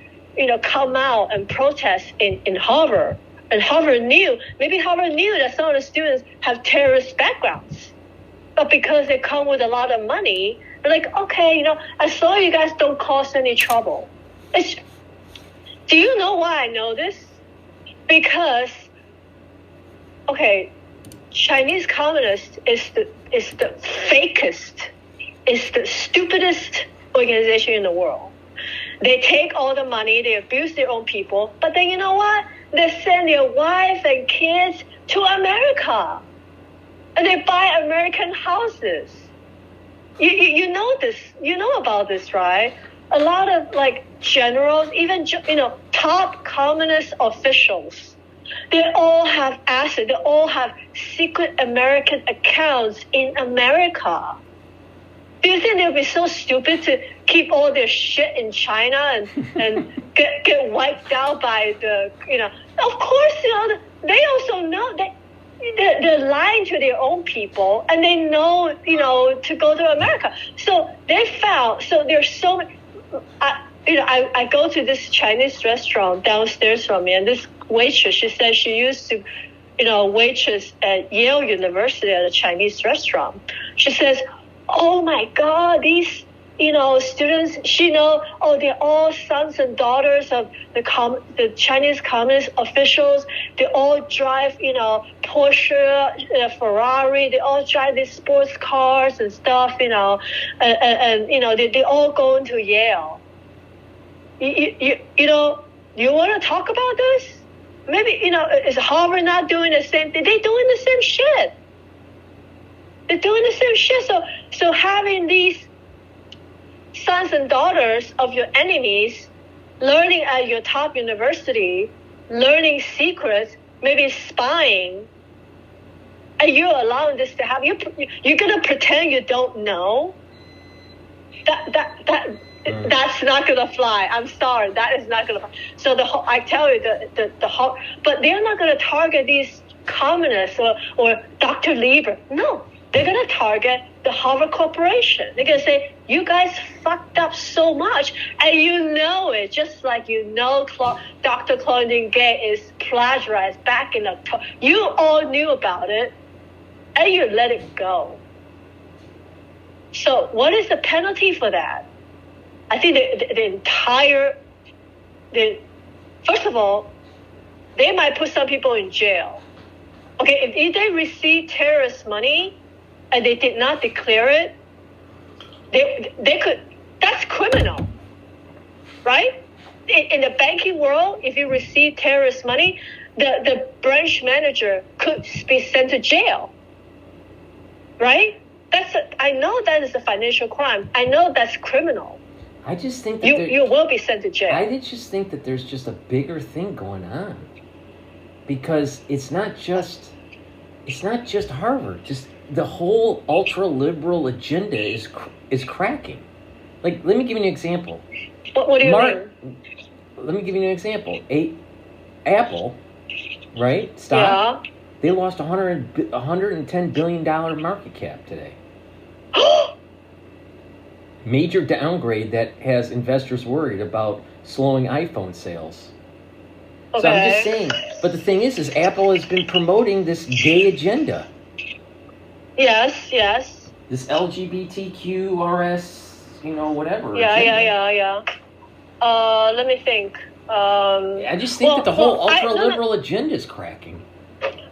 come out and protest in Harvard. And Harvard knew that some of the students have terrorist backgrounds. But because they come with a lot of money, they're like, okay, I saw you guys don't cause any trouble. Do you know why I know this? Because, Chinese Communist is the fakest, is the stupidest organization in the world. They take all the money, they abuse their own people, but then you know what? They send their wife and kids to America. And they buy American houses. You know this. You know about this, right? A lot of generals, even top communist officials, they all have assets. They all have secret American accounts in America. Do you think they'll be so stupid to keep all their shit in China and get wiped out by the Of course, they also know that. They're lying to their own people, and they know, to go to America. So they found. So there's so many. I go to this Chinese restaurant downstairs from me, and this waitress, she said she used to, waitress at Yale University at a Chinese restaurant. She says, "Oh my God, these." Students, they're all sons and daughters of the Chinese Communist officials. They all drive, Porsche, Ferrari. They all drive these sports cars and stuff, they all go into Yale. You want to talk about this? Maybe, is Harvard not doing the same thing? They're doing the same shit. They're doing the same shit. So having these sons and daughters of your enemies learning at your top university, learning secrets, maybe spying, and you're allowing this to happen. You're going to pretend you don't know? That's not going to fly. I'm sorry. That is not going to fly. So I tell you, but they're not going to target these communists or Dr. Lieber. No. They're going to target the Harvard Corporation. They're going to say, you guys fucked up so much, and you know it, just like Dr. Claudine Gay is plagiarized back in October. You all knew about it, and you let it go. So what is the penalty for that? I think first of all, they might put some people in jail. Okay, if they receive terrorist money, and they did not declare it, they could. That's criminal, right? In the banking world, if you receive terrorist money, the branch manager could be sent to jail, right? I know that is a financial crime. I know that's criminal. I just think that you will be sent to jail. I just think that there's just a bigger thing going on, because it's not just Harvard. Just the whole ultra-liberal agenda is cracking. Let me give you an example. What do you mean? Let me give you an example. Apple, right? Stock. Yeah. They lost $110 billion market cap today. Major downgrade that has investors worried about slowing iPhone sales. Okay. So I'm just saying. But the thing is Apple has been promoting this gay agenda. Yes. this LGBTQRS, whatever. Yeah. Let me think. I just think that the whole ultra-liberal agenda is cracking.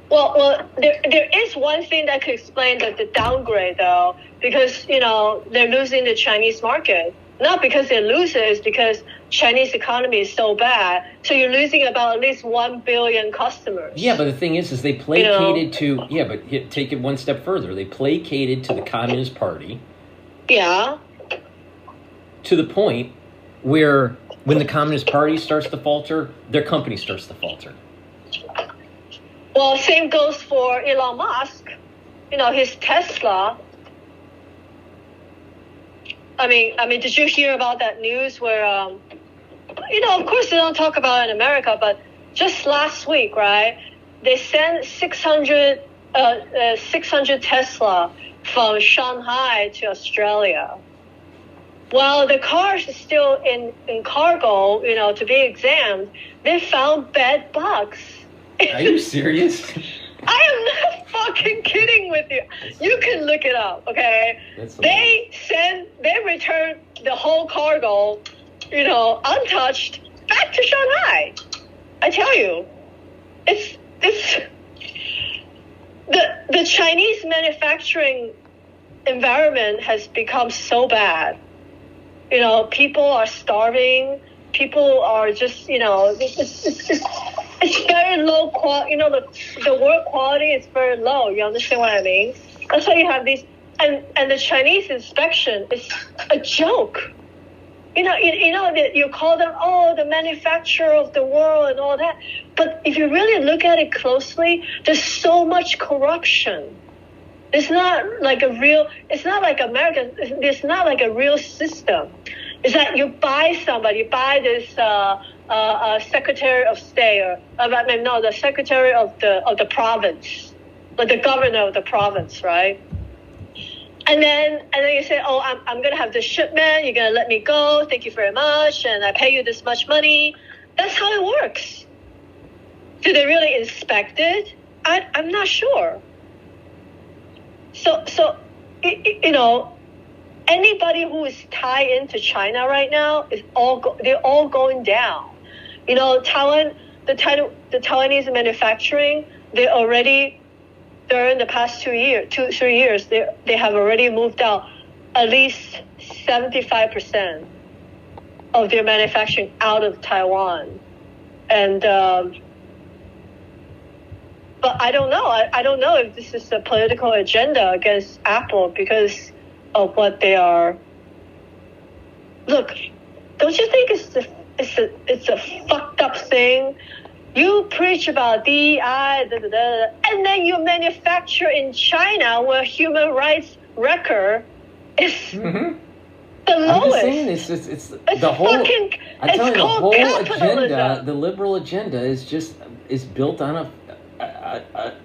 Well, there is one thing that could explain the downgrade, though, because, they're losing the Chinese market. Not because they lose it, it's because Chinese economy is so bad. So you're losing about at least 1 billion customers. Yeah, but the thing is they placated to... Yeah, but take it one step further. They placated to the Communist Party. Yeah. To the point where when the Communist Party starts to falter, their company starts to falter. Well, same goes for Elon Musk. His Tesla... I mean, did you hear about that news where, of course they don't talk about it in America, but just last week, right, they sent 600 Tesla from Shanghai to Australia. While the cars are still in cargo, to be examined, they found bed bugs. Are you serious? I am not fucking kidding with you. You can look it up, okay? They returned the whole cargo, untouched, back to Shanghai. I tell you, it's the Chinese manufacturing environment has become so bad. People are starving. People are just, it's very low quality. The work quality is very low. You understand what I mean? That's why you have these, and the Chinese inspection is a joke. That you call them, the manufacturer of the world and all that. But if you really look at it closely, there's so much corruption. It's not like it's not like America. It's not like a real system. It's that you buy this Secretary of State, the Secretary of the province, like the governor of the province, right? And then you say, I'm gonna have this shipment. You're gonna let me go. Thank you very much, and I pay you this much money. That's how it works. Do they really inspect it? I'm not sure. So anybody who is tied into China right now they're all going down. Taiwan, the Taiwanese manufacturing, they already, during the past 3 years, they have already moved out at least 75% of their manufacturing out of Taiwan. And, but I don't know. I don't know if this is a political agenda against Apple because of what they are. Look, don't you think it's a fucked up thing? You preach about DEI, and then you manufacture in China where human rights record is the lowest. I'm just saying, it's the whole. I'm telling you, the whole agenda, the liberal agenda, is built on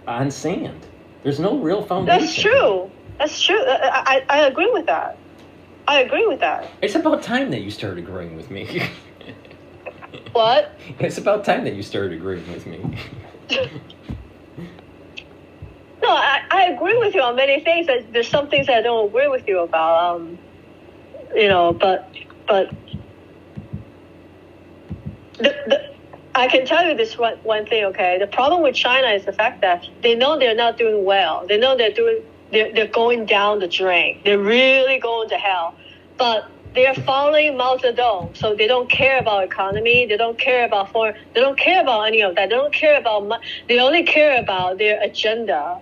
on sand. There's no real foundation. That's true. That's true. I agree with that. It's about time that you started agreeing with me. What? It's about time that you started agreeing with me. No, I agree with you on many things. There's some things I don't agree with you about. But I can tell you this one thing. Okay, the problem with China is the fact that they know they're not doing well. They know they're going down the drain. They're really going to hell. But they're following Mao Zedong, so they don't care about economy. They don't care about foreign. They don't care about any of that. They don't care about. They only care about their agenda.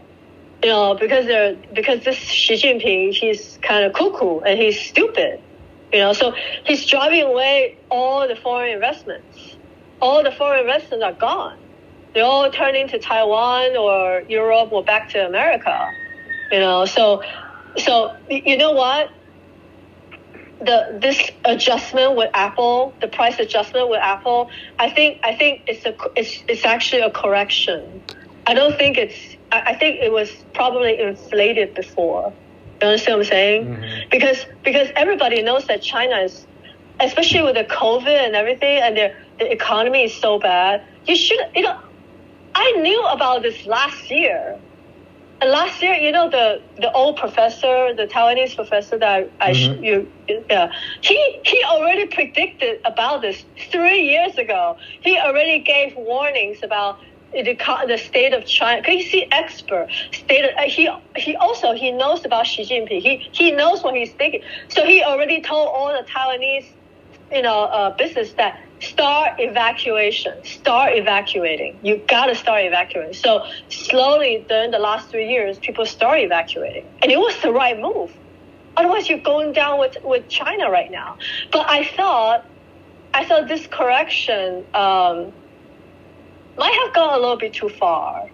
Because this Xi Jinping, he's kind of cuckoo and he's stupid. So he's driving away all the foreign investments. All the foreign investments are gone. They're all turning to Taiwan or Europe or back to America. So you know what? This adjustment with Apple, the price adjustment with Apple, I think it's actually a correction. I don't think I think it was probably inflated before. You understand what I'm saying? Mm-hmm. Because everybody knows that China is, especially with the COVID and everything, and the economy is so bad. I knew about this last year. And last year, you know, the old professor, the Taiwanese professor that he already predicted about this 3 years ago. He already gave warnings about the state of China. Because he's the expert. He knows about Xi Jinping. He knows what he's thinking. So he already told all the Taiwanese, business that start evacuating. You gotta start evacuating. So slowly during the last 3 years, people start evacuating, and it was the right move. Otherwise, you're going down with China right now. But I thought this correction might have gone a little bit too far.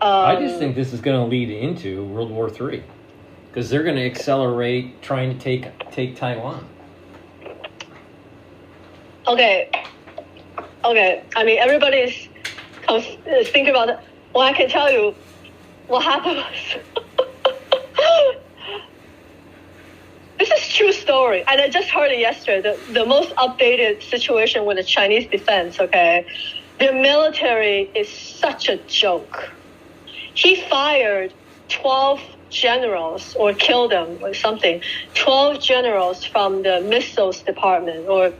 I just think this is going to lead into World War III, because they're going to accelerate trying to take Taiwan. Okay. I mean, everybody's thinking about it. Well, I can tell you what happened was this is true story, and I just heard it yesterday. The most updated situation with the Chinese defense. Okay, their military is such a joke. He fired 12 generals or killed them or something. 12 generals from the missiles department, or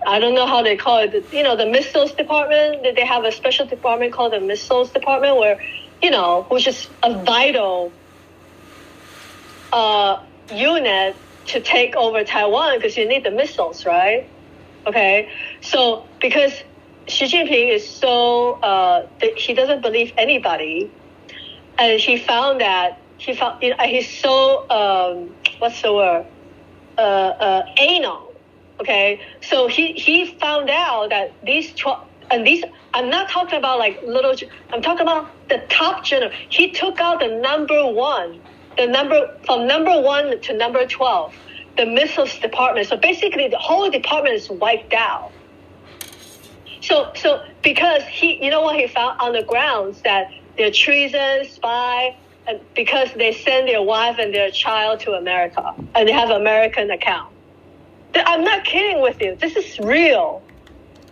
I don't know how they call it. The missiles department. They have a special department called the missiles department, where, which is a vital unit to take over Taiwan, because you need the missiles, right? Okay, so because Xi Jinping is so he doesn't believe anybody, and he's so what's the word, anal. Okay, so he found out that these 12, and these, I'm not talking about like little, I'm talking about the top general. He took out the number one to number 12, the missiles department. So basically the whole department is wiped out. So because what he found on the grounds, that they're treason, spy, and because they send their wife and their child to America, and they have American account. I'm not kidding with you. This is real.